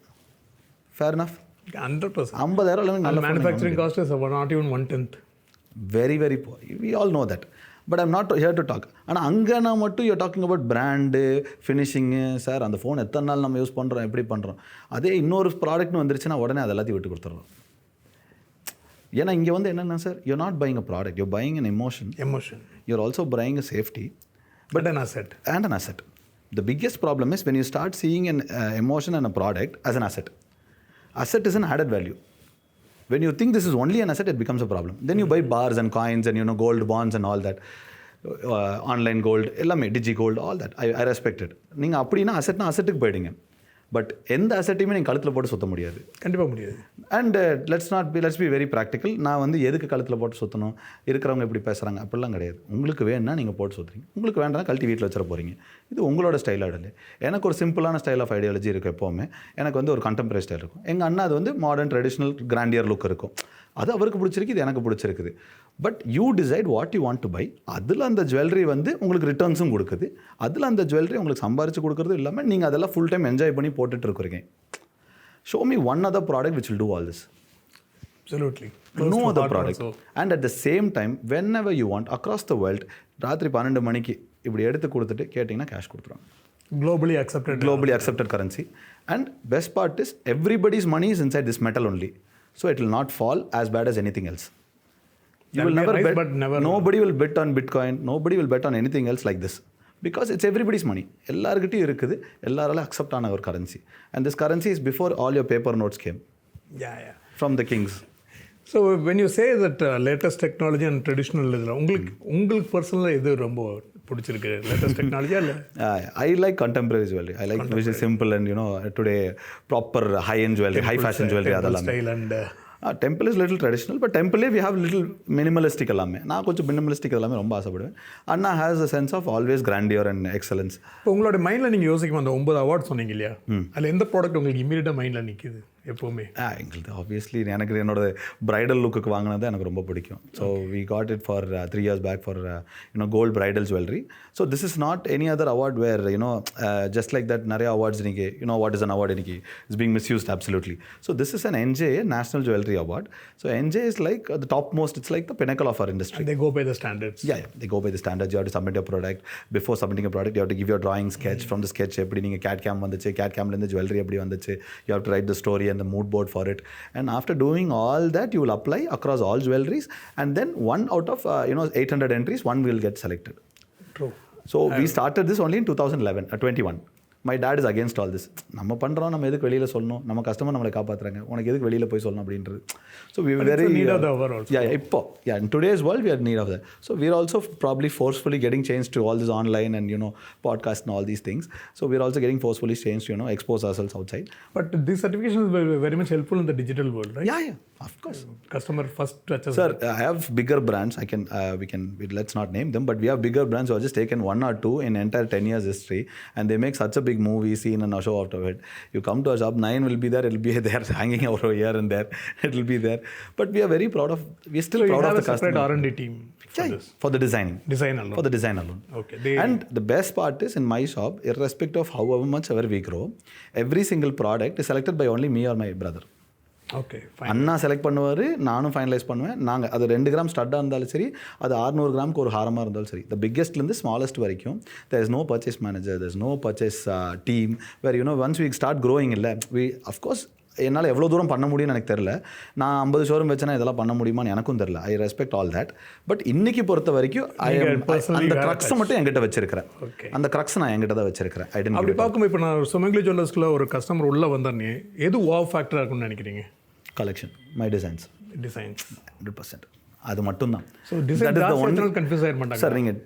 Speaker 1: ஃபேர் நஃப்.
Speaker 2: 100%.
Speaker 1: 50,000 நல்ல
Speaker 2: manufacturing cost is not even 1/10.
Speaker 1: Very very poor. We all know that. But I'm not here to talk. ஆனால் அங்கே நான் மட்டும் you talking about brand, finishing. Sir அந்த ஃபோன் எத்தனை நாள் நம்ம யூஸ் பண்ணுறோம், எப்படி பண்ணுறோம். அதே இன்னொரு ப்ராடக்ட்னு வந்துருச்சுன்னா உடனே அது எல்லாத்தையும் விட்டு கொடுத்துட்றோம். ஏன்னா இங்கே வந்து என்னென்னா sir, you not buying a product, you buying an emotion. You are also buying a safety
Speaker 2: but an asset.
Speaker 1: And an asset. The biggest problem is when you start seeing an emotion and a product as an asset. Asset is an added value. When you think this is only an asset, it becomes a problem. Then you buy bars and coins and gold bonds and all that. Online gold, எல்லாமே digi gold, all that I respect it. நீங்கள் அப்படின்னா அசெட்னா அசெட்டுக்கு போயிடுங்க. But எந்த அசட்டையுமே நீங்கள் கழுத்தில் போட்டு சுற்ற முடியாது.
Speaker 2: கண்டிப்பாக முடியாது.
Speaker 1: And let's be very practical. நான் வந்து எதுக்கு கழுத்தில் போட்டு சுற்றணும், இருக்கிறவங்க எப்படி பேசுகிறாங்க அப்படிலாம் கிடையாது. உங்களுக்கு வேணும்னா நீங்கள் போட்டு சுற்றுறீங்க, உங்களுக்கு வேண்டாம் கழட்டி வீட்டில் வச்சிட போகிறீங்க. இது உங்களோட ஸ்டைல் இல்லை. எனக்கு ஒரு சிம்பிளான ஸ்டைல் ஆஃப் ஐடியாலஜி இருக்கும் எப்போவுமே. எனக்கு வந்து ஒரு கண்டெம்பரரி ஸ்டைல் இருக்கும். எங்கள் அண்ணா அது வந்து மாடர்ன் ட்ரெடிஷ்னல் கிராண்டியர் லுக் இருக்கும். அது அவருக்கு பிடிச்சிருக்கு, இது எனக்கு பிடிச்சிருக்குது. But you decide what you want to buy. அதில் அந்த ஜுவல்லரி வந்து உங்களுக்கு ரிட்டர்ன்ஸும் கொடுக்குது, அதில் அந்த ஜுவல்லரி உங்களுக்கு சம்பாரிச்சு கொடுக்குறது இல்லாமல் நீங்கள் அதெல்லாம் ஃபுல் டைம் என்ஜாய் பண்ணி போட்டுட்டு இருக்கிறீங்க. Show me one other product which will do all this.
Speaker 2: Absolutely.
Speaker 1: No other product. And at the same time, whenever you want, across the world, ராத்திரி 12 மணிக்கு இப்படி எடுத்து கொடுத்துட்டு கேட்டிங்கன்னா கேஷ் கொடுத்துருவாங்க.
Speaker 2: Globally accepted
Speaker 1: currency. And best part is everybody's money is inside this metal only. So it will not fall as bad as anything else. You will never bet. Nobody will bet on Bitcoin. Nobody will bet on anything else like this. Because it's everybody's money. எல்லாருக்கிட்டையும் இருக்குது, எல்லாராலும் accept ஆன ஒரு currency. And this currency is before all your paper notes came.
Speaker 2: Yeah.
Speaker 1: From the kings.
Speaker 2: So when you say that latest technology and traditional இதில் உங்களுக்கு பர்சனலாக எது ரொம்ப பிடிச்சிருக்கு? லேட்டஸ்ட் டெக்னாலஜியா இல்லை?
Speaker 1: I like contemporary jewelry. I like which is simple and today proper high-end jewelry, high fashion jewelry. அதெல்லாம்
Speaker 2: style and
Speaker 1: temple is little traditional, but temple we have little minimalistic எல்லாமே. நான் கொஞ்சம் minimalistic எல்லாமே ரொம்ப ஆசைப்படுவேன். அண்ணா has a sense of always grandeur and excellence.
Speaker 2: இப்போ உங்களோட மைண்டில் நீங்கள் யோசிக்கும் அந்த 9 அவார்ட் சொன்னீங்க இல்லையா, அதில் எந்த ப்ராடக்ட் உங்களுக்கு இமீடியட்டாக மைண்டில் நிற்கிது எப்போவுமே?
Speaker 1: எங்களுக்கு ஆப்வியஸ்லி எனக்கு என்னோட பிரைடல் லுக்கு வாங்கினது எனக்கு ரொம்ப பிடிக்கும். So we got it for 3 years back for gold bridal jewellery. So this is not any other award where just like that நிறைய அவார்ட்ஸ் இன்னைக்கு வாட் இஸ் அன் அவார்ட் இன்னைக்கு is being misused absolutely. So this is an NJA National Jewellery Award. So NJA is like the topmost, it's like the pinnacle of our industry.
Speaker 2: And they go by the standards.
Speaker 1: Yeah, they go by the standards. You have to submit your product. Before submitting a product, you have to give your drawing sketch. From the sketch, எப்படி நீங்கள் CAD CAM வந்துச்சு, CAD CAMல இருந்து jewellery எப்படி வந்துச்சு, you have to write the story and the mood board for it. And after doing all that, you will apply across all jewelleries, and then one out of 800 entries, one will get selected.
Speaker 2: True.
Speaker 1: So we started this only in 2021. My dad is against all this. நம்ம பண்ணுறோம், நம்ம எதுக்கு வெளியில் சொல்லணும், நம்ம customer நம்மளை காப்பாற்றுறாங்க, உனக்கு எதுக்கு வெளியில் போய் சொல்லணும் அப்படின்றது. So we were very
Speaker 2: need of the overall.
Speaker 1: Yeah, in today's world we are in need of that. So we are also probably forcefully getting changed to all this online and podcast and all these things. So we are also getting forcefully changed to expose ourselves outside.
Speaker 2: But these certifications were very much helpful in the digital world, right?
Speaker 1: Yeah, of course.
Speaker 2: Customer first touches.
Speaker 1: Sir, I have bigger brands. Let's not name them, but we have bigger brands who have just taken 1 or 2 in entire 10 years history, and they make such a big movie scene and a show out of it. You come to a shop, 9 will be there, it will be there hanging over here and there, it will be there. But we are very proud of, we are still proud of the customer.
Speaker 2: So you have a separate R&D team for this?
Speaker 1: For the designing.
Speaker 2: Design alone?
Speaker 1: For the design alone.
Speaker 2: Okay.
Speaker 1: And the best part is, in my shop, irrespective of however much ever we grow, every single product is selected by only me or my brother.
Speaker 2: Okay,
Speaker 1: Anna select பண்ணுவார், நானும் finalise பண்ணுவேன். நாங்கள் அது 2 gram ஸ்டட்டாக இருந்தாலும் சரி, அது 600 கிராமுக்கு ஒரு ஹாரமாக இருந்தாலும் சரி, த பிக்கெஸ்ட்லேருந்து ஸ்மாலஸ்ட் வரைக்கும் there is no purchase manager, there is no purchase team where once we start growing இல்லை, அஃப்கோர்ஸ் என்னால் எவ்வளோ தூரம் பண்ண முடியும்னு எனக்கு தெரில. நான் 50 ஷோரூம் வச்சேன்னா இதெல்லாம் பண்ண முடியுமான்னு எனக்கும் தெரில. I respect all that. But இன்னைக்கு பொறுத்த வரைக்கும் அந்த க்ரக்ஸை மட்டும் என்கிட்ட வச்சிருக்கிறேன். அந்த க்ரக்ஸ் நான் என்கிட்ட தான் வச்சிருக்கிறேன்.
Speaker 2: அப்படி பார்க்கும்போது இப்போ நான் சுமங்கலி ஜுவல்லர்ஸ்க்குள்ள ஒரு கஸ்டமர் உள்ளே வந்தோடனே எது வாவ் ஃபேக்டராக இருக்குன்னு நினைக்கிறீங்க?
Speaker 1: Collection, my designs 100%. அது மட்டும்தான். சார் நீங்கள்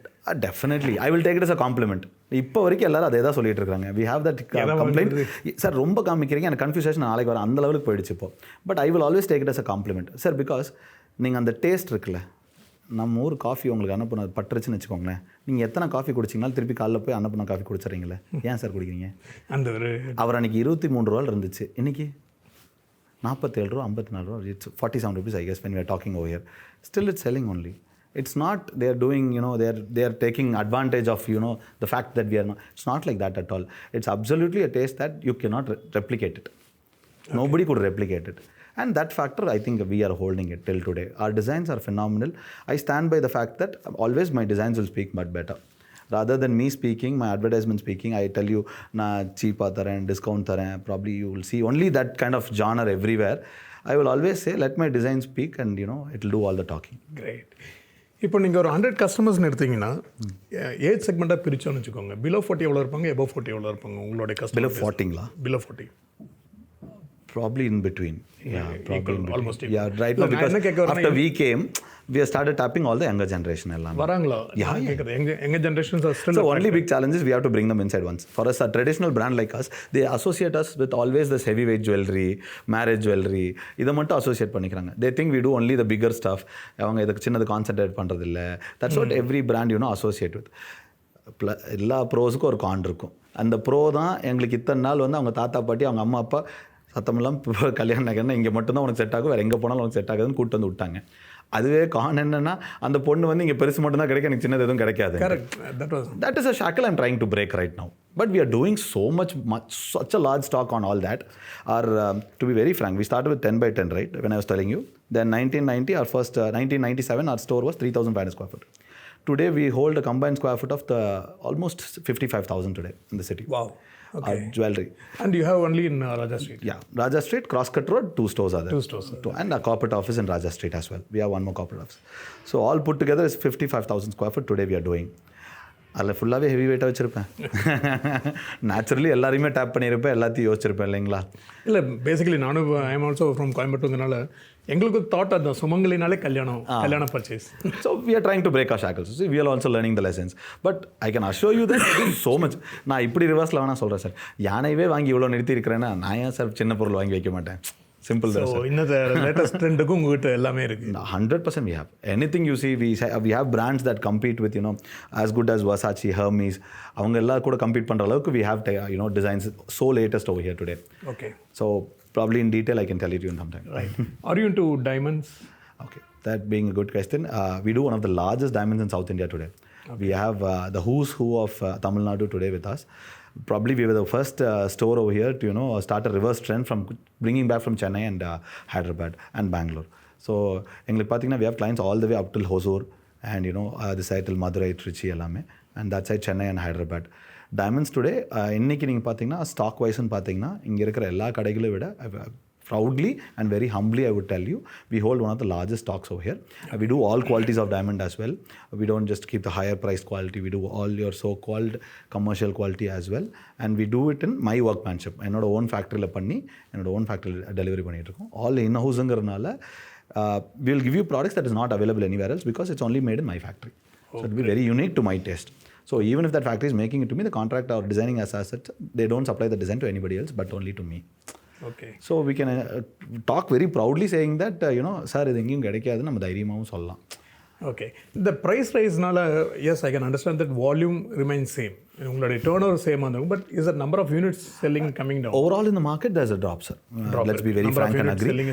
Speaker 1: definitely I will take it as a compliment. இப்போ வரைக்கும் எல்லாரும் அதே தான் சொல்லிட்டு இருக்காங்க. We have that complaint. Sir ரொம்ப காமிக்கிறீங்க, எனக்கு கன்ஃபியூஷன் நாளைக்கு வர அந்த லெவலுக்கு போயிடுச்சு இப்போ. But I will always take it as a compliment sir. Because நீங்கள் அந்த டேஸ்ட் இருக்குல்ல, நம்ம ஊர் காஃபி உங்களுக்கு அனுப்புன பட்டுருச்சுன்னு வச்சுக்கோங்களேன், நீங்கள் எத்தனை காஃபி குடிச்சிங்கனாலும் திருப்பி காலைல போய் அனுப்புன காஃபி குடிச்சிட்றீங்களே, ஏன் சார் குடிக்கிறீங்க?
Speaker 2: அந்த ஒரு
Speaker 1: அவர் அன்றைக்கி 23 ரூபாயில் இருந்துச்சு, இன்றைக்கி 47 ரூபா 54 ரூபா, it's 47 rupees I guess when we are talking over here. Still it's selling only. It's not they are doing they are taking advantage of the fact that we are not. It's not like that at all. It's absolutely a taste that you cannot replicate it. Okay. Nobody could replicate it. And that factor I think we are holding it till today. Our designs are phenomenal. I stand by the fact that always my designs will speak much better. Rather than me speaking, my advertisement speaking, I tell you, na cheap tharan, discount tharan, probably you will see only that kind of genre everywhere. I will always say, let my design speak and it will do all the talking.
Speaker 2: Great. இப்போ நீங்கள் ஒரு 100 கஸ்டமர்ஸ்னு எடுத்தீங்கன்னா age செக்மெண்ட்டாக பிரிச்சோன்னு வச்சுக்கோங்க. Below 40 எவ்வளோ இருப்பாங்க, above 40 எவ்வளோ இருப்பாங்க உங்களுடைய கஸ்டமர்?
Speaker 1: பிலோ 40ங்களா?
Speaker 2: Below 40
Speaker 1: Probably in between. Yeah, probably in between.
Speaker 2: Almost equal.
Speaker 1: Yeah, right now because after we came, we have started tapping all the younger generation.
Speaker 2: வராங்களா? எங்க generations are still.
Speaker 1: So only big challenge is we have to bring them inside once. For us, a traditional brand like us, they associate us with always this heavyweight jewelry, marriage jewelry. இதை மட்டும் associate பண்ணிக்கிறாங்க. They think we do only the bigger stuff. அவங்க இதுக்கு சின்னது concentrate பண்ணுறது இல்லை. That's what every brand associate with. எல்லா ப்ரோஸுக்கும் ஒரு கான் இருக்கும். அந்த ப்ரோ தான் எங்களுக்கு இத்தனை நாள் அவங்க தாத்தா பாட்டி அவங்க அம்மா அப்பா சத்தமெல்லாம் கல்யாணம் நகைன்னா இங்கே மட்டும்தான் உனக்கு செட் ஆகும், வேறு எங்கே போனாலும் உனக்கு செட் ஆகுதுன்னு கூப்பிட்டு வந்து விட்டாங்க. அதுவே கான் என்னன்னா அந்த பொண்ணு இங்கே பெருசு மட்டும்தான் கிடைக்கும், எனக்கு சின்னது எதுவும் கிடைக்காது. That is a shackle I'm trying to break right now. But we are doing so much, such a large stock on all that. To be very frank, we started with 10 by 10, right? When I was telling you. Then 1990, 1997, our store was 3,500 square foot. Today we hold a combined square foot of almost 55,000 today in the city.
Speaker 2: Wow. Okay.
Speaker 1: Our jewelry.
Speaker 2: And you have only in Raja Street?
Speaker 1: Yeah, Raja Street, Crosscut Road, 2 stores are there.
Speaker 2: 2 stores.
Speaker 1: And a corporate office in Raja Street as well. We have one more corporate office. So all put together is 55,000 square foot today we are doing. அதில் ஃபுல்லாகவே heavy வெயிட்டாக வச்சுருப்பேன். Naturally எல்லாரையுமே tape பண்ணியிருப்பேன், எல்லாத்தையும் யோசிச்சிருப்பேன் இல்லைங்களா?
Speaker 2: இல்லை, basically நானும் ஐ எம் ஆல்சோ ஃப்ரம் கோயம்புத்தூர்னால எங்களுக்கு தாட் அந்த சுமங்கலினாலே கல்யாண purchase.
Speaker 1: So we are trying to break our shackles. We are also learning the lessons. But I can assure you that it is so much. நான் இப்படி ரிவர்ஸில் வேணால் சொல்கிறேன் சார். யானையவே வாங்கி இவ்வளோ நிறுத்தி இருக்கிறேன்னா நான் ஏன் சார் சின்ன பொருள் வாங்கி வைக்க மாட்டேன்? Simple.
Speaker 2: So இன்னது லேட்டஸ்ட் ட்ரெண்டுக்கும் உங்ககிட்ட எல்லாமே இருக்கு.
Speaker 1: 100% we have. Anything you see, we have brands that compete with as good as Versace, Hermes. அவங்க எல்லாம் கூட compete பண்ற அளவுக்கு we have designs so latest over here today.
Speaker 2: Okay.
Speaker 1: So probably in detail I can tell it to you in some time.
Speaker 2: Right. Are you into diamonds?
Speaker 1: Okay. That being a good question, we do one of the largest diamonds in South India today. Okay. We have the who's who of Tamil Nadu today with us. Probably we were the first store over here to start a reverse trend from bringing back from Chennai and Hyderabad and Bangalore. So எங்களுக்கு பார்த்தீங்கன்னா we have clients all the way up till Hosur and this side till Madurai, Trichy எல்லாமே, and that side Chennai and Hyderabad. Diamonds today இன்னைக்கு நீங்கள் பார்த்தீங்கன்னா stock வைஸ்ன்னு பார்த்தீங்கன்னா இங்கே இருக்கிற எல்லா கடைகளை விட proudly and very humbly I would tell you, we hold one of the largest stocks over here. We do all qualities of diamond as well. We don't just keep the higher priced quality, we do all your so-called commercial quality as well. And we do it in my workmanship. என்னோட own factoryல பண்ணி என்னோட own factory delivery பண்ணிட்டு இருக்கோம். All in-houseங்கிறதுனால we will give you products that is not available anywhere else because it's only made in my factory. Okay. So it will be very unique to my taste. So even if that factory is making it to me, the contractor or designing as such, they don't supply the design to anybody else but only to me.
Speaker 2: Okay.
Speaker 1: So we can talk very proudly saying that sir இது எங்கேயும் கிடைக்காதுன்னு நம்ம தைரியமாகவும் சொல்லலாம்.
Speaker 2: ஓகே. இந்த price ரைஸ்னால yes I can understand that volume remains same, உங்களுடைய டர்ன் ஓவர் சேமாக இருந்தாலும், but is the number of units selling coming down?
Speaker 1: Overall in the market there's a drop, sir. Let's be very frank and agree.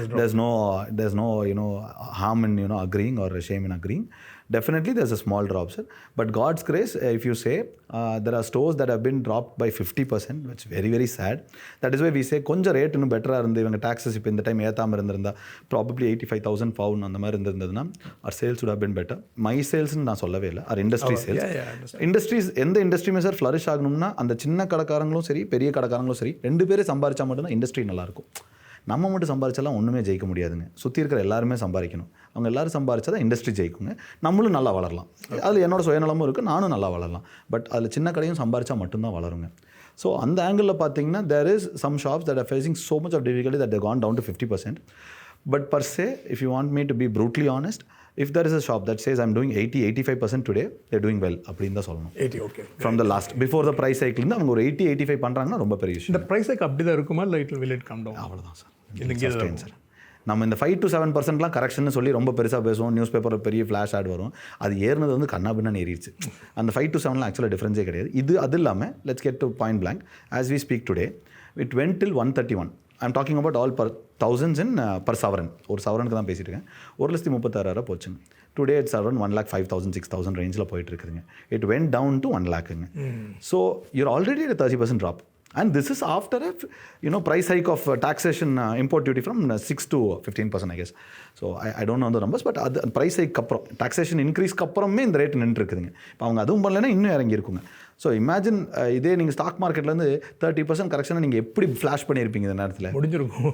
Speaker 1: There's no harm in agreeing or shame in agreeing. Definitely there's a small drop, sir. But God's grace, if you say, there are stores that have been dropped by 50%, which is very, very sad. That is why we say, கொஞ்சம் rate இன்னும் பெட்டராக இருந்து இவங்க taxes இப்போ இந்த time ஏற்றாமல் இருந்திருந்தா probably 85,000 bound அந்த மாதிரி இருந்திருந்ததுன்னா our sales would have been better. My salesன்னு நான் சொல்லவே இல்லை, our industry sales. இண்டஸ்ட்ரீஸ் எந்த இண்டஸ்ட்ரியுமே சார் ஃப்ளரிஷ் ஆகணும்னா அந்த சின்ன கடைக்காரங்களும் சரி பெரிய கடைக்காரங்களும் சரி 2 பேரும் சம்பாரிச்சா மட்டும்தான் இண்டஸ்ட்ரி நல்லாயிருக்கும். நம்ம மட்டும் சம்பாரிச்சாலாம் ஒன்றுமே ஜெயிக்க முடியாதுங்க. சுற்றி இருக்கிற எல்லாருமே சம்பாதிக்கணும். அவங்க எல்லோரும் சம்பாரிச்சா தான் இண்டஸ்ட்ரி ஜெயிக்குங்க. நம்மளும் நல்லா வளரலாம். அதில் என்னோட சுயநலமும் இருக்குது, நானும் நல்லா வளரலாம். பட் அதில் சின்ன கடையும் சம்பாரிச்சா மட்டும்தான் வளருங்க. ஸோ அந்த ஆங்கிளில் பார்த்தீங்கன்னா there is some shops that are facing so much of difficulty that they've gone down to 50%. But per se, if you want me to be brutally honest, if there is a shop that says I'm doing 80-85% today, they're doing well அப்படின்னு தான் சொல்லணும்.
Speaker 2: 80, okay.
Speaker 1: From the last before the price cycle இருந்து அவங்க ஒரு 80-85 பண்ணுறாங்கன்னா ரொம்ப பெரிய விஷயம்.
Speaker 2: இந்த price cycle அப்படி தான் இருக்குமா இல்லை will it come down?
Speaker 1: அவ்வளோதான் சார். சார் நம்ம இந்த 5-7%லாம் கரெக்ஷன் சொல்லி ரொம்ப பெருசாக பேசுவோம், நியூஸ் பேப்பரில் பெரிய ஃப்ளாஷ் ஆட் வரும். அது ஏறினது வந்து கண்ணா பின்னா ஏறிடுச்சு. அந்த 5-7லாம் ஆக்சுவலாக டிஃப்ரென்ஸே கிடையாது. அது இல்லாமல் let's get to point blank. As we speak today it went till 131. I'm talking about all per thousands in per sovereign. ஒரு சவரனுக்கு தான் பேசிட்டு இருக்கேன். 1,36,000 போச்சுங்க. டுடே இட்ஸ் அரௌண்ட் 1,05,000 6,000 ரேஞ்சில் போயிட்டு இருக்குதுங்க. இட் வென்ட் டவுன் டு 1 lakhங்க. So you're already at a 30% drop. And this is after a price hike of taxation import duty from 6 to 15%, I guess. So I don't know the numbers, but price hike அப்புறம் taxation increase அப்புறமே இந்த rate நின்று இருக்குதுங்க. இப்போ அவங்க அதுவும் பண்ணலைன்னா இன்னும் இறங்கி இருக்குங்க. ஸோ இமேஜின் இதே நீங்கள் ஸ்டாக் மார்க்கெட்லேருந்து 30% கரெக்ஷனை நீங்கள் எப்படி ஃப்ளாஷ் பண்ணியிருப்பீங்க இந்த நேரத்தில்?
Speaker 2: முடிஞ்சிருக்கும்.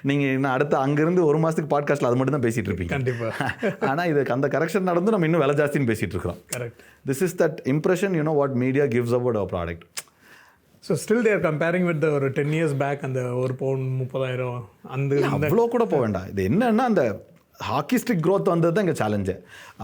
Speaker 1: நீங்கள் இன்னும் அடுத்த அங்கேருந்து ஒரு மாதத்துக்கு பாட்காஸ்ட்டில் அது மட்டும் தான் பேசிகிட்டு இருப்பீங்க.
Speaker 2: கண்டிப்பாக.
Speaker 1: ஆனால் இது அந்த கரெக்ஷன் நடந்து நம்ம இன்னும் விலை ஜாஸ்தின்னு பேசிகிட்டு இருக்கிறோம்.
Speaker 2: Correct.
Speaker 1: This is that impression, what media gives about our product.
Speaker 2: So still there comparing with ஒரு 10 years பேக் அந்த ஒரு பவுன் 30,000 அந்த
Speaker 1: அவ்வளோ கூட போக வேண்டாம். இது என்னன்னா அந்த ஹாக்கிஸ்டிக் க்ரோத் வந்தது தான் இங்கே சேலஞ்சு.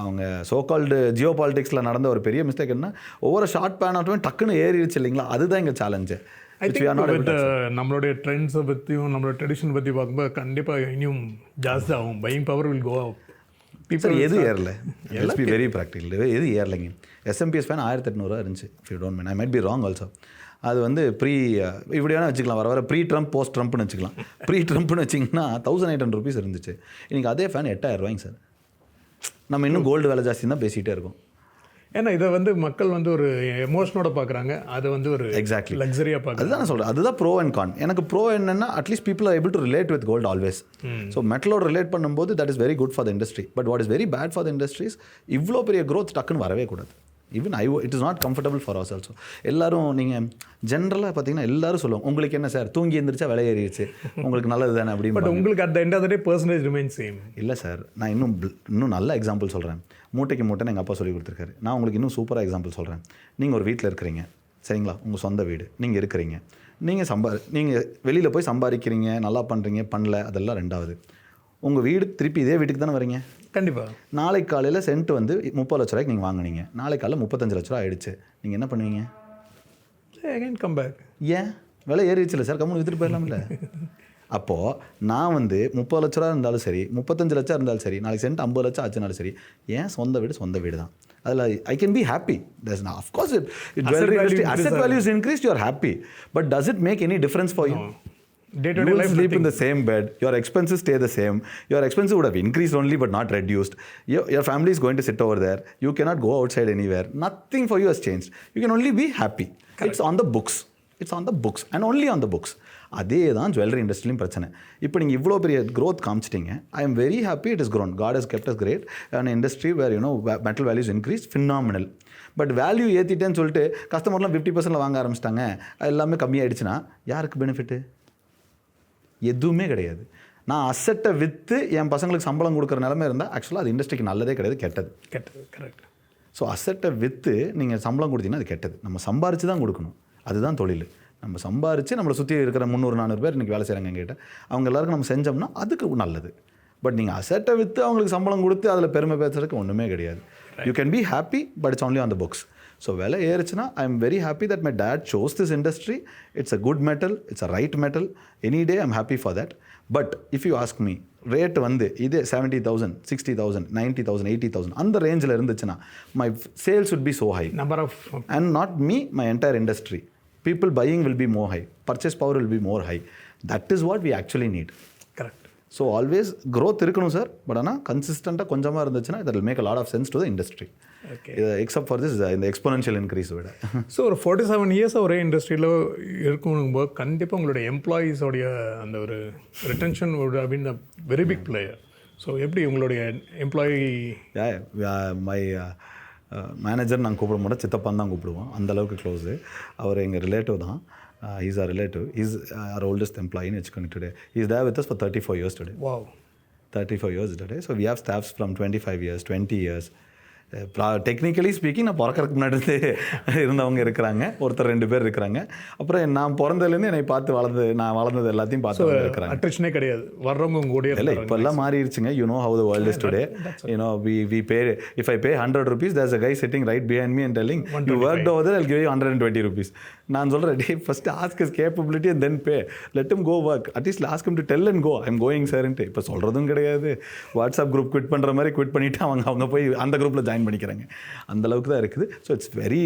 Speaker 1: அவங்க சோகால்டு ஜியோ பாலிடிக்ஸில் நடந்த ஒரு பெரிய மிஸ்டேக் என்ன, ஒவ்வொரு ஷார்ட் பேன் ஆட்டும் டக்குன்னு ஏறிடுச்சு இல்லைங்களா, அதுதான் இங்கே சேலஞ்சு.
Speaker 2: ஐ திங்க் நம்மளுடைய ட்ரெண்ட்ஸை பற்றியும் நம்மளோட ட்ரெடிஷன் பற்றி பார்க்கும்போது கண்டிப்பாக இன்னும் ஜாஸ்தி ஆகும். Buying power will go up.
Speaker 1: People எது ஏறல, லெட்ஸ் பி வெரி ப்ராக்டிக்கல், எது ஏறலைங்க. எஸ்எம்பிஎஸ் ஃபேன் 1800 இருந்துச்சு, if you don't mind, I might be wrong also. அது வந்து இப்படி வேணால் வச்சுக்கலாம், வர ப்ரீ ட்ரம்ப் போஸ்ட் ட்ரம்ப்னு வச்சுக்கலாம். ப்ரீ ட்ரம்ப்னு வச்சிங்கன்னா 1800 rupees இருந்துச்சு. இன்றைக்கி அதே ஃபேன் 8000 ரூபாய்ங்க சார். நம்ம இன்னும் கோல்டு விலை ஜாஸ்தி தான் பேசிகிட்டே இருக்கோம்.
Speaker 2: ஏன்னா இதை வந்து மக்கள் வந்து ஒரு எமோஷனோட பார்க்குறாங்க, அது வந்து ஒரு
Speaker 1: எக்ஸாக்ட்லி
Speaker 2: லக்ஸரியாக பார்க்குறாங்க.
Speaker 1: அதுதான் நான் சொல்கிறேன், அதுதான் ப்ரோ அண்ட் கான். எனக்கு ப்ரோ என்னென்னா at least people are able to relate with gold always. So மெட்டலோட ரிலேட் பண்ணும்போது that is very good for the industry. But what is very bad for the industries, இவ்வளோ பெரிய க்ரோத் டக்குன்னு வரவே கூடாது. Even it is not comfortable for us also. எல்லோரும் நீங்கள் ஜென்ரலாக பார்த்தீங்கன்னா எல்லோரும் சொல்லுவாங்க, உங்களுக்கு என்ன சார் தூங்கி எழுந்திரிச்சா விலை ஏறிடுச்சு, உங்களுக்கு நல்லது தானே அப்படின்னு.
Speaker 2: பட் உங்களுக்கு at the end of the day percentage remain same.
Speaker 1: இல்லை சார், நான் இன்னும் நல்ல எக்ஸாம்பிள் சொல்கிறேன். மூட்டைக்கு மூட்டைன்னு எங்கள் அப்பா சொல்லி கொடுத்துருக்காரு. நான் உங்களுக்கு இன்னும் சூப்பராக எக்ஸாம்பிள் சொல்கிறேன். நீங்கள் ஒரு வீட்டில் இருக்கிறீங்க சரிங்களா, உங்கள் சொந்த வீடு, நீங்கள் இருக்கிறீங்க, நீங்கள் வெளியில் போய் சம்பாதிக்கிறீங்க, நல்லா பண்ணுறீங்க, பண்ணல, அதெல்லாம் ரெண்டாவது. உங்கள் வீடு திருப்பி இதே வீட்டுக்கு தானே வரீங்க.
Speaker 2: கண்டிப்பாக.
Speaker 1: நாளைக்கு காலையில் சென்ட் வந்து 30 லட்ச ரூபாய்க்கு நீங்கள் வாங்கினீங்க, நாளைக்கு காலையில் 35 லட்ச ரூபா ஆகிடுச்சு, நீங்கள் என்ன பண்ணுவீங்க?
Speaker 2: Again come back.
Speaker 1: ஏன் விலை ஏறிடுச்சுல சார், கம்முன்னு விற்றுட்டு போயிடலாம்ல. அப்போது நான் வந்து 30 லட்ச ரூபா இருந்தாலும் சரி, 35 லட்சம் இருந்தாலும் சரி, நாளைக்கு சென்ட் 50 லட்சம் ஆச்சுனாலும் சரி, ஏன் சொந்த வீடு தான். அதில் I can be happy. Of course jewellery industry asset values increase, you are happy. But does it make any difference for you?
Speaker 2: Day-to-day life,
Speaker 1: sleep in the same bed, your expenses stay the same, your expenses would have increased only but not reduced, your family is going to sit over there, you cannot go outside anywhere, nothing for you has changed, you can only be happy. Correct. It's on the books and only on the books. அதே தான் jewellery இண்டஸ்ட்ரியிலும் பிரச்சனை. இப்போ நீங்கள் இவ்வளோ பெரிய growth காமிச்சிட்டிங்க, I am very happy, it is grown, God has kept us great and industry where metal values increase phenomenal. But value ஏற்றிட்டேன்னு சொல்லிட்டு கஸ்டமர்லாம் 50% வாங்க ஆரம்பிச்சிட்டாங்க, எல்லாமே கம்மியாயிடுச்சுன்னா யாருக்கு பெனிஃபிட்டு? எதுவுமே கிடையாது. நான் அசெட்டை விற்று என் பசங்களுக்கு சம்பளம் கொடுக்குற நிலமை இருந்தால் ஆக்சுவலாக அது இண்டஸ்ட்ரிக்கு நல்லதே கிடையாது, கெட்டது.
Speaker 2: கரெக்ட்.
Speaker 1: ஸோ அசெட்டை விற்று நீங்கள் சம்பளம் கொடுத்தீங்கன்னா அது கெட்டது. நம்ம சம்பாரித்து தான் கொடுக்கணும், அதுதான் தொழில். நம்ம சம்பாரித்து நம்மளை சுற்றி இருக்கிற 300-400 பேர் இன்றைக்கி வேலை செய்கிறாங்க எங்கிட்ட, அவங்க எல்லாருக்கும் நம்ம செஞ்சோம்னா அதுக்கு நல்லது. பட் நீங்கள் அசெட்டை விற்று அவங்களுக்கு சம்பளம் கொடுத்து அதில் பெருமை பேசுறதுக்கு ஒன்றுமே கிடையாது. You can be happy but it's only on the books. So விலை ஏறுச்சுன்னா I am very happy that my dad chose this industry. It's a good metal, it's a right metal, any day I am happy for that. But if you ask me, rate வந்து இதே 70,000, 60,000, 90,000, 80,000 அந்த ரேஞ்சில் இருந்துச்சுன்னா my sales would be so high.
Speaker 2: Number of
Speaker 1: and not me, my entire industry. People buying will be more high. Purchase power will be more high. That is what we actually need.
Speaker 2: Correct.
Speaker 1: So always growth இருக்கணும் sir. But ஆனால் கன்சிஸ்டண்ட்டாக கொஞ்சமாக இருந்துச்சுன்னா that will make a lot of sense to the industry.
Speaker 2: Okay.
Speaker 1: Except for this இந்த exponential increase விட.
Speaker 2: So ஒரு 47 years ஒரே இண்டஸ்ட்ரியில் இருக்கும்போது கண்டிப்பாக உங்களுடைய எம்ப்ளாயீஸோடைய அந்த ஒரு ரிட்டன்ஷன் அப்படின் த வெரி பிக் பிளேயர். ஸோ எப்படி உங்களுடைய எம்ப்ளாயி?
Speaker 1: மை மேனேஜர் நாங்கள் கூப்பிட மாட்டோம், சித்தப்பான்னு தான் கூப்பிடுவோம், அந்தளவுக்கு க்ளோஸு. அவர் எங்கள் ரிலேட்டிவ் தான். He's our relative. He's our oldest employee in H today. He's there with us for 34 years today.
Speaker 2: Wow.
Speaker 1: 34 years today. So we have staffs from 25 years, 20 years. Technically speaking நான் பிறக்கிறதுக்கு முன்னாடி இருந்தவங்க இருக்கிறாங்க, ஒருத்தர் 2 பேர் இருக்கிறாங்க. அப்புறம் நான் பிறந்ததுலேருந்து என்னை பார்த்து நான் வளர்ந்தது எல்லாத்தையும் பார்த்து இருக்கிறாங்க.
Speaker 2: அட்ரிஷனே கிடையாது, வர்றவங்க உங்க கூட
Speaker 1: இல்லை. இப்போல்லாம் மாறிடுச்சுங்க. You know how the world is today. we pay, if I pay 100 rupees, there's a guy sitting right behind me and telling you worked over there, I'll give you 120 rupees. நான் சொல்கிறேன், டே first ask his capability and then pay. Let him go work. At least ask him to tell and go, I'm going sirன்ட்டு. இப்போ சொல்கிறதும் கிடையாது. WhatsApp group quit பண்ணுற மாதிரி quit பண்ணிவிட்டு அவங்க போய் அந்த குரூப்பில் ஜாயின் பண்ணிக்கிறாங்க. அந்த அளவுக்கு தான் இருக்குது. So it's very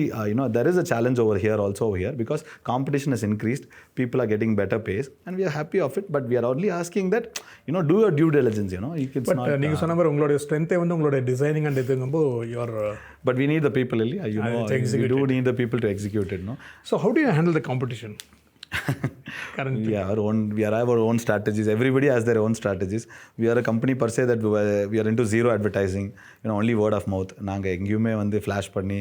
Speaker 1: there is a challenge over here also over here because competition has increased, people are getting better pays and we are happy of it, but we are only asking that do your due diligence.
Speaker 2: But நீங்கள் சொன்ன மாதிரி உங்களுடைய ஸ்ட்ரென்த்தே வந்து உங்களுடைய designing and இதுங்கும்போது
Speaker 1: but we need the people, we do need the people to execute it.
Speaker 2: So how do you handle the competition currently?
Speaker 1: We have our own strategies. Everybody has their own strategies. We are a company per se that we are into zero advertising, only word of mouth. நாங்கள் எங்கேயுமே வந்து flash பண்ணி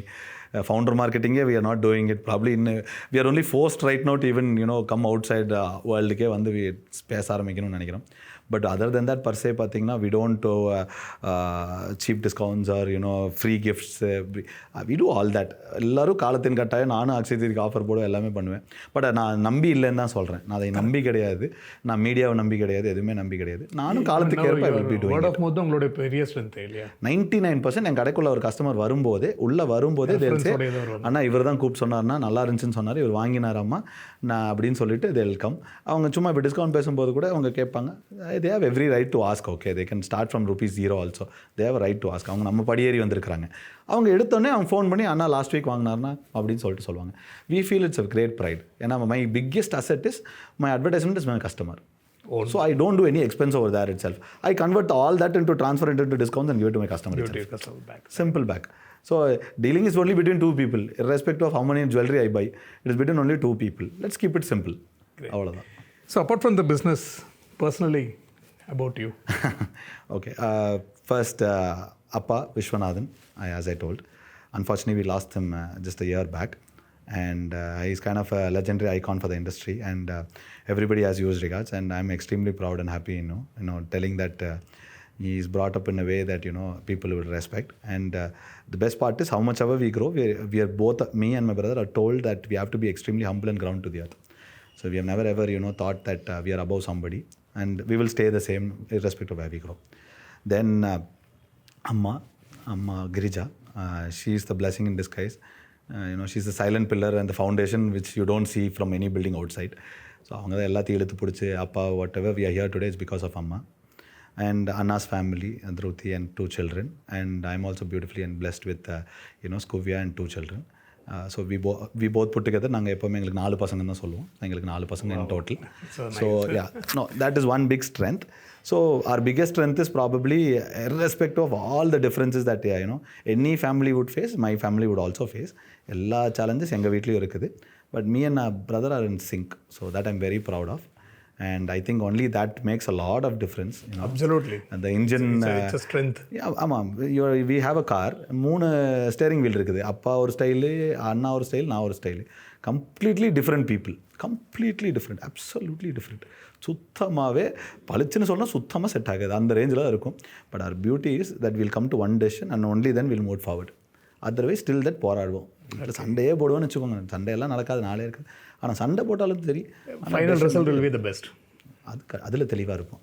Speaker 1: founder மார்க்கெட்டிங்கே we are not doing it. Probably we are only forced right now to even come outside worldக்கே வந்து பேச ஆரம்பிக்கணும்னு நினைக்கிறோம். But other then that per se பார்த்தீங்கன்னா we don't cheap discounts or free gifts, we do all that. எல்லோரும் காலத்தின் கட்டாயம் நானும் அக்ஷய திருதிக்கு ஆஃபர் போட எல்லாமே பண்ணுவேன். பட் நான் நம்பி இல்லைன்னு தான் சொல்கிறேன். நான் அதை நம்பி கிடையாது, நான் மீடியாவை நம்பி கிடையாது, எதுவுமே நம்பி கிடையாது. நானும் காலத்துக்கு ஏற்ப
Speaker 2: உங்களுடைய பெரிய ஸ்ட்ரென்த் இல்லையா?
Speaker 1: 99% என் கடைக்குள்ள ஒரு கஸ்டமர் வரும்போதே அண்ணா இவர் தான் கூப்பிட்டு சொன்னார்னா நல்லா இருந்துச்சுன்னு சொன்னார், இவர் வாங்கினாராம்மா நான் அப்படின்னு சொல்லிட்டு தே வில் கம். அவங்க சும்மா இப்போ டிஸ்கவுண்ட் பேசும்போது கூட அவங்க கேட்பாங்க. They have every right to ask. Okay, they can start from ₹0 also. They have right to ask. அவங்க நம்ம படியேறி வந்திருக்காங்க. அவங்க எடுத்தோடனே அவங்க ஃபோன் பண்ணி அண்ணா லாஸ்ட் வீக் வாங்கினார்னா அப்படின்னு சொல்லிட்டு சொல்லுவாங்க. We feel it's a great pride. ஏன்னா my biggest asset is my advertisement is my customer. So I don't do any expense over there itself. I convert all that into transfer it into discounts and give it to my customer itself. Simple back. So dealing is only between two people, irrespective of how many jewelry I buy. It is between only two people. Let's keep it simple. Great.
Speaker 2: So apart from the business, personally, about you.
Speaker 1: Okay. First, Appa Visvanathan, as I told. Unfortunately, we lost him just a year back. And he's kind of a legendary icon for the industry, and everybody has used regards, and I'm extremely proud and happy, telling that he's brought up in a way that people will respect. And the best part is how much ever we grow, we are both, me and my brother are told that we have to be extremely humble and ground to the earth. So we have never ever thought that we are above somebody, and we will stay the same irrespective of where we grow. Then Amma Girija, she is the blessing in disguise. She's the silent pillar and the foundation which you don't see from any building outside. So அவங்க தான் எல்லாத்தையும் எடுத்து பிடிச்சி அப்பா whatever we are here today is because of Amma. And Anna's family, Dhruti and 2 children. And I'm also beautifully and blessed with Skuvia and 2 children. So we both put together, நாங்கள் எப்போவுமே எங்களுக்கு 4 பசங்க தான் சொல்லுவோம். எங்களுக்கு 4 பசங்க in total. So yeah, no, that is one big strength. So our biggest strength is probably, irrespective of all the differences that any family would face, my family would also face. எல்லா challenges எங்கள் வீட்லேயும் இருக்குது. But me and my brother are in sync. So that I'm very proud of. And I think only that makes a lot of difference.
Speaker 2: Absolutely.
Speaker 1: And the engine...
Speaker 2: It's a strength.
Speaker 1: Yeah, ஆமாம். We have a car. 3 steering wheel இருக்குது. அப்பா ஒரு style, அண்ணா ஒரு style, நான் ஒரு style. Completely different people. Completely different. Absolutely different. சுத்தமாகவே பளிச்சுன்னு சொன்னால் சுத்தமாக செட் ஆகாது. அந்த ரேஞ்சில் தான் இருக்கும். But our beauty is that we'll come to one decision and only then we'll move forward. Otherwise still that போராடுவோம். சண்டையே போடுவோன்னு வச்சுக்கோங்க. சண்டையெல்லாம் நடக்காது, நாளே இருக்காது. ஆனால் சண்டை போட்டாலும் சரி,
Speaker 2: final result will be the best.
Speaker 1: அதில் தெளிவாக இருக்கும்.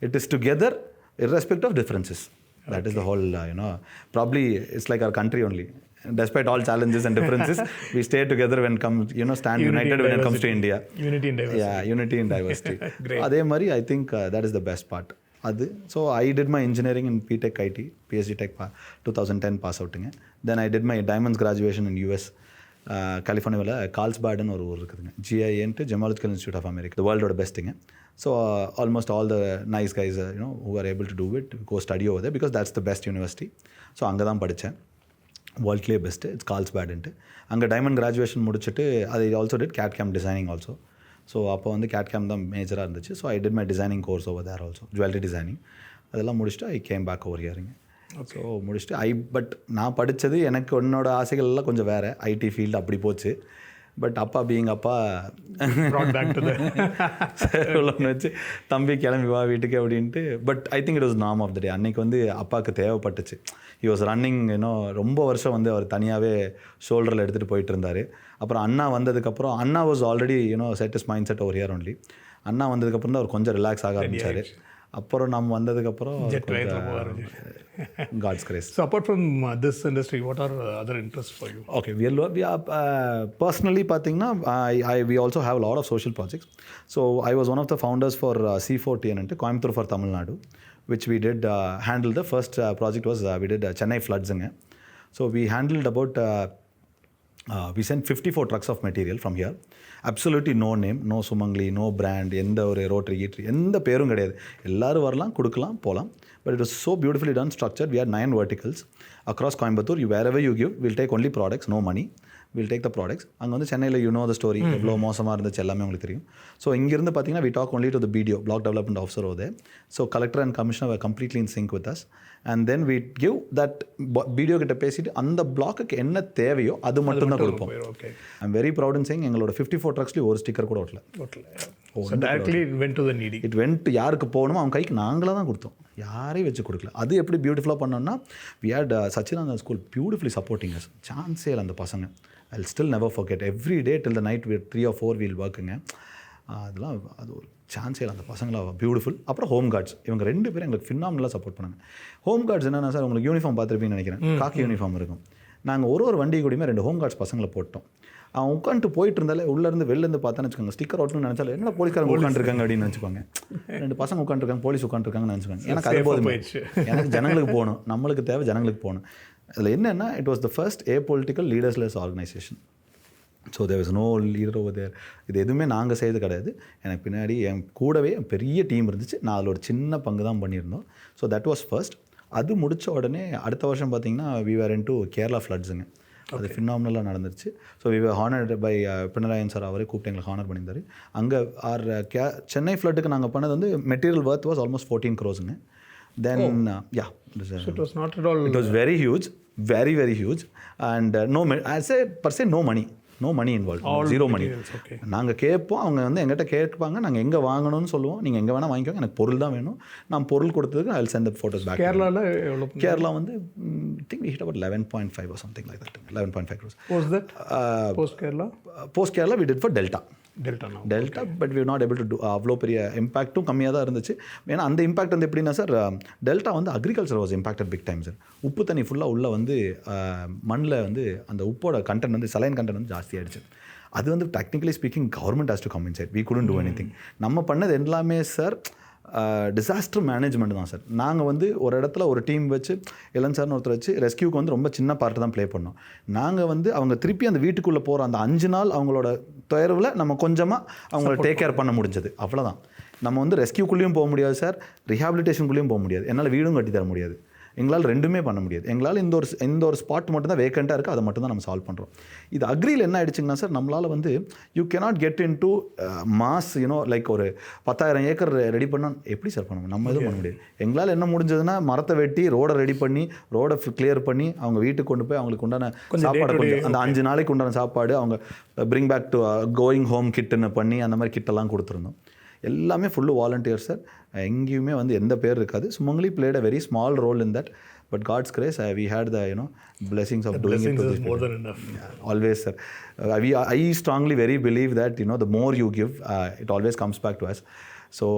Speaker 1: It is together irrespective of differences. That is the whole, probably it's like our country only. Despite all challenges and differences, we stay together when stand united when it comes to India.
Speaker 2: Unity in diversity.
Speaker 1: Yeah, unity in diversity.
Speaker 2: Great.
Speaker 1: அதே மாதிரி I think that is the best part. So I did my engineering in P.Tech IT, PhD Tech 2010 pass outங்க. Then I did my diamonds graduation in US. கலிஃபோர்னியாவில் கால்ஸ்பேடுன்னு ஒரு ஊர் இருக்குதுங்க. GINட்டு gemological institute of America, the வேர்ல்டோட பெஸ்ட்டுங்க. So almost all the nice guys who are able to do it go study over there because that's the best university. So அங்கே தான் படித்தேன். வேர்ல்ட்லேயே பெஸ்ட்டு, இட்ஸ் கால்ஸ்பேடுன்ட்டு. அங்கே டைமண்ட் கிராஜுவேஷன் முடிச்சுட்டு அதை also did CAD/CAM designing also. So அப்போ வந்து CAD/CAM தான் மேஜராக இருந்துச்சு. So I did my designing course over there also, jewellery designing. அதெல்லாம் முடிச்சுட்டு ஐ கேம் பேக் ஓவர் ஹியரிங்க. ஸோ முடிச்சுட்டு பட் நான் படித்தது எனக்கு என்னோடய ஆசைகள்லாம் கொஞ்சம் வேறு, ஐடி ஃபீல்டு அப்படி போச்சு. பட் அப்பா பீயிங் அப்பா ஒன்று வச்சு தம்பி கிளம்பி வா வீட்டுக்கு அப்படின்ட்டு. But I think it was norm of the day. அன்றைக்கி வந்து அப்பாவுக்கு தேவைப்பட்டுச்சு. ஹி வாஸ் ரன்னிங் ரொம்ப வருஷம் வந்து அவர் தனியாகவே ஷோல்டரில் எடுத்துகிட்டு போயிட்டு இருந்தார். அப்புறம் அண்ணா வந்ததுக்கப்புறம், அண்ணா was already set is mind set over here only. அண்ணா வந்ததுக்கப்புறம் தான் அவர் கொஞ்சம் ரிலாக்ஸ் ஆக ஆரம்பித்தார். அப்புறம் நம்ம வந்ததுக்கப்புறம் God's grace.
Speaker 2: So apart from this industry, what are other interests for you?
Speaker 1: Okay, we are personally பார்த்தீங்கன்னா we also have a lot of social projects. So I was one of the founders for C4TN into Coimbatore for Tamil Nadu, which we did handle. The first project was we did Chennai floods. So we handled about we sent 54 trucks of material from here. Absolutely no name, no Sumangali, no brand, எந்த ஒரு rotary கீட்ரி எந்த பேரும் கிடையாது. எல்லோரும் வரலாம், கொடுக்கலாம், போகலாம். But it was so beautifully done, structured. We had 9 verticals across Coimbatore. Wherever you give, we'll take only products, no money. We'll take the products. அங்கே வந்து சென்னையில் the story, எவ்வளோ மோசமாக இருந்துச்சு எல்லாமே உங்களுக்கு தெரியும். ஸோ இங்கேருந்து பார்த்தீங்கன்னா we talk only to the BDO, Block Development Officer over there. So collector and commissioner were completely in sync with us. And then we give that BDO கிட்ட பேசிட்டு அந்த பிளாக்குக்கு என்ன தேவையோ அது மட்டும் தான் கொடுப்போம். I'm very proud in saying எங்களோட 54 trucksலேயும் ஒரு ஸ்டிக்கர் கூட ஓட்டல.
Speaker 2: So directly it went to the needy.
Speaker 1: It went யாருக்கு போகணுமோ அவங்க கைக்கு நாங்களாக தான் கொடுத்தோம், யாரையும் வச்சு கொடுக்கல. அது எப்படி பியூட்டிஃபுல்லாக பண்ணோம்னா, we had Sachidanandan school beautifully supporting us. சான்ஸே இல்லை அந்த பசங்க. I still never forget every day till the night 3 or 4 we'll ஒர்க்குங்க. அதெல்லாம் அது ஒரு சான்ஸே இல்லை. அந்த பசங்களாக பியூட்டிஃபுல். அப்புறம் ஹோம் கார்ட்ஸ், இவங்க 2 பேரும் எங்களுக்கு ஃபினாமினலாக சப்போர்ட் பண்ணாங்க. ஹோம் கார்ட்ஸ் என்னென்னா சார், உங்களுக்கு யூனிஃபார்ம் பார்த்துருப்பீங்கன்னு நினைக்கிறேன், காக்கி யூனிஃபார்ம் இருக்கும். நாங்கள் ஒரு வண்டி கூடயுமே 2 ஹோம் கார்ட்ஸ் பசங்களை போட்டோம். அவன் உட்காந்துட்டு போயிட்டு இருந்தாலே உள்ளேருந்து வெளிலேருந்து பார்த்தான்னு வச்சுக்கோங்க, ஸ்டிக்கர் ஓட்டணும்னு நினச்சாலும் என்ன போலீஸ்காரங்க உட்காந்துருக்காங்க அப்படின்னு நினச்சிப்பாங்க. 2 பசங்க உட்காந்துருக்காங்க, போலீஸ் உட்காந்துருக்காங்கன்னு நினச்சிப்பாங்க. எனக்கு அது போதும், எனக்கு ஜனங்களுக்கு போகணும், நம்மளுக்கு தேவை ஜனங்களுக்கு போகணும். அதில் என்னென்னா, it was the first political leaderless organisation. So there was no leader over there. இது எதுவுமே நாங்கள் செய்யறது கிடையாது. எனக்கு பின்னாடி என் கூடவே பெரிய டீம் இருந்துச்சு, நான் அதில் ஒரு சின்ன பங்கு தான் பண்ணியிருந்தோம். So that was first. அது முடித்த உடனே அடுத்த வருஷம் பார்த்திங்கன்னா வி வேர் இன்டு கேரளா ஃப்ளட்ஸுங்க. அது ஃபினாமினலாக நடந்துருச்சு. So we were honoured by Pinarayi sir. அவரே கூப்பிட்டு எங்களுக்கு ஹானர் பண்ணியிருந்தார். அங்கே சென்னை ஃப்ளட்டுக்கு நாங்கள் பண்ணது வந்து material worth was almost 14 crores. Then
Speaker 2: so it was not at all,
Speaker 1: it was very huge, very very huge, and no, I say per se no money involved, zero money. நாங்கள் கேட்போம், அவங்க வந்து எங்கிட்ட கேட்பாங்க, நாங்கள் எங்கே வாங்கணும்னு சொல்லுவோம், நீங்கள் எங்கே வேணால் வாங்கிக்கோங்க, எனக்கு பொருள் தான் வேணும், நான் பொருள் கொடுத்ததுக்கு I will send the photos back. Kerala வந்து think we hit about 11.5 or something like that. 11.5 crores.
Speaker 2: Was that post Kerala
Speaker 1: we did for Delta, but we not able to do. அவ்வளோ பெரிய இம்பாக்ட்டும் கம்மியாக தான் இருந்துச்சு. ஏன்னா அந்த இம்பாக்ட் வந்து எப்படின்னா சார், டெல்டா வந்து agriculture was impacted big time sir. உப்பு தண்ணி ஃபுல்லாக உள்ளே வந்து மண்ணில் வந்து அந்த உப்போட கண்டென்ட் வந்து சலைன் கண்டென்ட் வந்து ஜாஸ்தி ஆகிடுச்சு. அது வந்து technically speaking government has to come inside. We couldn't do anything. நம்ம பண்ணது எல்லாமே சார் டிசாஸ்டர் மேனேஜ்மெண்ட் தான் சார். நாங்கள் வந்து ஒரு இடத்துல ஒரு டீம் வச்சு இளன் சார்னு ஒருத்தர் வச்சு ரெஸ்கியூக்கு வந்து ரொம்ப சின்ன பார்ட்டு தான் ப்ளே பண்ணோம். நாங்கள் வந்து அவங்க திருப்பி அந்த வீட்டுக்குள்ளே போகிற அந்த 5 நாள் அவங்களோட துயர்வில் நம்ம கொஞ்சமாக அவங்கள டேக் கேர் பண்ண முடிஞ்சது, அவ்வளோதான். நம்ம வந்து ரெஸ்கியூக்குள்ளேயும் போக முடியாது சார், ரிஹாபிலிட்டேஷனுக்குள்ளேயும் போக முடியாது, என்னால் வீடும் கட்டி தர முடியாது, எங்களால் 2மே பண்ண முடியாது. எங்களால் இந்த ஒரு ஸ்பாட் மட்டும் தான் வேக்கண்ட்டாக இருக்குது, அதை மட்டும் தான் நம்ம சால்வ் பண்ணுறோம். இது அக்ரியில் என்ன ஆகிடுச்சிங்கன்னா சார், நம்மளால் வந்து you cannot get in to mass like ஒரு 10,000 ஏக்கர் ரெடி பண்ணால் எப்படி சார் பண்ண முடியும்? நம்ம எதுவும் பண்ண முடியாது. எங்களால் என்ன முடிஞ்சதுன்னா மரத்தை வெட்டி ரோடை ரெடி பண்ணி ரோடை கிளியர் பண்ணி அவங்க வீட்டுக்கு கொண்டு போய் அவங்களுக்கு உண்டான சாப்பாடு கொஞ்சம் அந்த 5 நாளைக்கு உண்டான சாப்பாடு அவங்க bring back to going home கிட்டுன்னு பண்ணி அந்த மாதிரி கிட்டெல்லாம் கொடுத்துருந்தோம். எல்லாமே ஃபுல்லு வாலண்டியர் சார். எங்கேயுமே வந்து எந்த பேர் இருக்காது. சுமங்கலி played a very small role in that, but God's grace we had the blessings of doing it.
Speaker 2: Is more than enough.
Speaker 1: Always sir. I strongly very believe that the more you give, it always comes back to us. So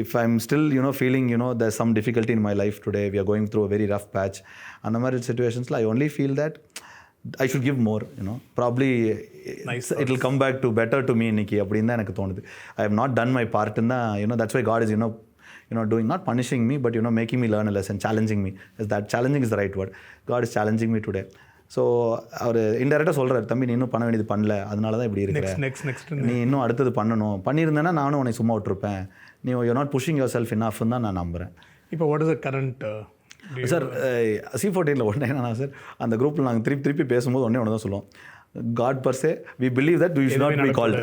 Speaker 1: if I'm still feeling there's some difficulty in my life today, we are going through a very rough patch, and the மாதிரி situations I only feel that I should give more, probably nice, it will come back to better to me இன்னைக்கு அப்படின்னு தான் எனக்கு தோணுது. I have not done my part in the that's why God is doing, not punishing me, but making me learn a lesson, challenging me. That challenging is the right word. God is challenging me today. So அவர் இன்டெரக்டாக சொல்கிறார், தம்பி நீ இன்னும் பண்ண வேண்டியது பண்ணல, அதனால தான் இப்படி இருக்கிற, நீ இன்னும் அடுத்தது பண்ணணும், பண்ணியிருந்தேன்னா நானும் உன்னை சும்மா விட்டுருப்பேன், நீ you not pushing yourself இனஃப்னு தான் நான் நம்புகிறேன்.
Speaker 2: இப்போ what is the current
Speaker 1: sir? C14 ஒன்றே என்னன்னா சார், அந்த குரூப்பில் நாங்கள் திருப்பி பேசும்போது ஒன்றே தான் சொல்லுவோம், God per se we believe that you should not be called.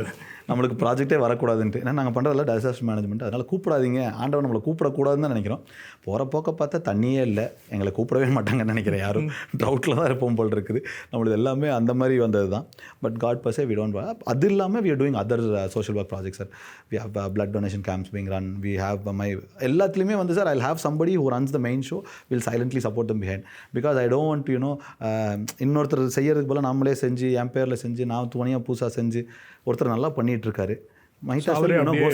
Speaker 1: நம்மளுக்கு ப்ராஜெக்டே வரக்கூடாதுன்ட்டு. ஏன்னா நாங்கள் பண்ணுறதில்ல டிசாஸ்டர் மேனேஜ்மெண்ட், அதனால் கூப்பிடாதீங்க, ஆண்டவன் நம்மளை கூப்பிடக்கூடாதுன்னு தான் நினைக்கிறோம். போகிற போக்க பார்த்தா தண்ணியே இல்லை, எங்களை கூப்பிடவே மாட்டாங்கன்னு நினைக்கிறேன், யாரும் ட்ரவுட்டில் தான் இருப்போம் போல் இருக்குது. நம்மளது எல்லாமே அந்த மாதிரி வந்தது தான். But God per se we don't. அது இல்லாமல் we are doing other social work project sir. We have blood donation camps being run. We have எல்லாத்துலேயுமே வந்து sir I have somebody who runs the main show will silently support them behind. Because I don't want இன்னொருத்தர் செய்யறதுக்கு போல் நம்மளே செஞ்சு என் பேரில் செஞ்சு நான் துணியாக புதுசாக செஞ்சு ஒருத்தர் நல்லா பண்ணிகிட்டு இருக்காரு.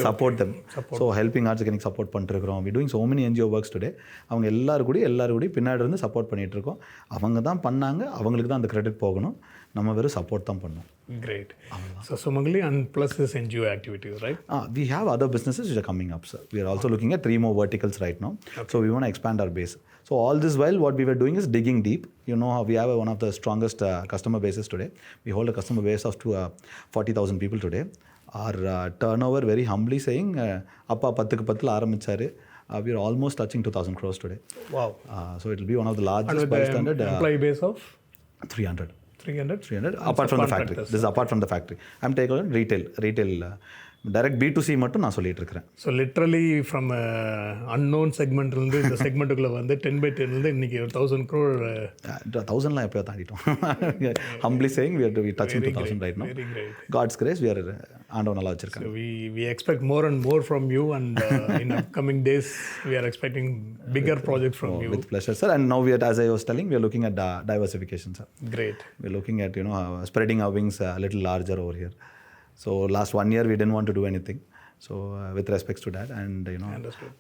Speaker 1: Support them. ஸோ ஹெல்பிங் ஆர்ட்ஸுக்கு சப்போர்ட் பண்ணிட்டுருக்கோம். We doing so many NGO works today. அவங்க எல்லாரும் பின்னாடி இருந்து சப்போர்ட் பண்ணிகிட்ருக்கோம். அவங்க தான் பண்ணாங்க, அவங்களுக்கு தான் அந்த கிரெடிட் போகணும், நம்ம வெறும் சப்போர்ட் தான் பண்ணோம்.
Speaker 2: Great. So Sumangali and plus this NGO activities, right?
Speaker 1: We have other businesses which are coming up, sir. We are also looking at 3 more verticals right now. Okay. So we want to expand our base. So all this while what we were doing is digging deep. We have one of the strongest customer bases today. We hold a customer base of 40,000 people today. Our turnover, very humbly saying, அப்பா 10க்கு 10 ஆரம்பிச்சாரு. We are almost touching 2,000 crores today.
Speaker 2: Wow.
Speaker 1: So it will be one of the largest by standard.
Speaker 2: Employee base of
Speaker 1: 300 apart from the factory. This is apart from the factory. I'm taking retail direct B2C மட்டும் நான் சொல்லிட்டு இருக்கிறேன்.
Speaker 2: So literally from unknown செக்மெண்ட்லேருந்து இந்த செக்மெண்ட்டுக்குள்ளே வந்து 10/10 இன்னைக்கு 1,000 crore
Speaker 1: 1,000லாம் எப்போயோ தாண்டிட்டோம். Humbly saying we touching 2,000 right now.
Speaker 2: Very great.
Speaker 1: God's grace we are ஆண்டவன் நல்லா வச்சிருக்காங்க.
Speaker 2: We expect more and more from you, and in upcoming days we are expecting bigger projects from you.
Speaker 1: With pleasure, sir. And now as I was telling, we are looking at diversification, sir.
Speaker 2: Great.
Speaker 1: We're looking at spreading our wings a little larger over here. So last 1 year we didn't want to do anything. So with respects to that, and
Speaker 2: Understood.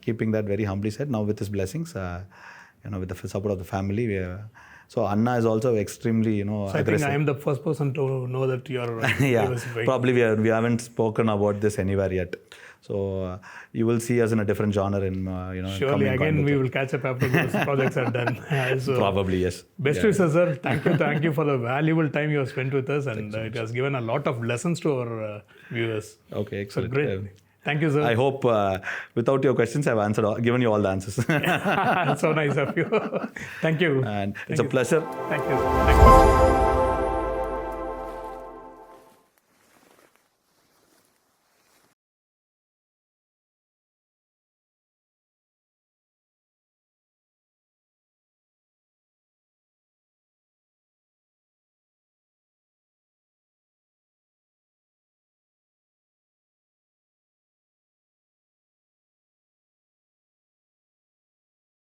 Speaker 1: keeping that very humbly said, now with his blessings, with the support of the family, so Anna is also extremely
Speaker 2: So I think
Speaker 1: aggressive.
Speaker 2: I am the first person to know that you are
Speaker 1: Yeah,
Speaker 2: diversifying.
Speaker 1: probably we haven't spoken about this anywhere yet. So you will see us in a different genre in
Speaker 2: Surely
Speaker 1: coming
Speaker 2: again we
Speaker 1: Coimbatore.
Speaker 2: will catch up after those projects are done. So
Speaker 1: Probably yes.
Speaker 2: best wishes, sir. Thank you for the valuable time you have spent with us, and it has given a lot of lessons to our viewers.
Speaker 1: Okay,
Speaker 2: So
Speaker 1: excellent.
Speaker 2: great. Thank you, sir.
Speaker 1: I hope without your questions I've given you all the answers.
Speaker 2: So nice of you. Thank you.
Speaker 1: And it's a pleasure.
Speaker 2: Thank you. Thank you.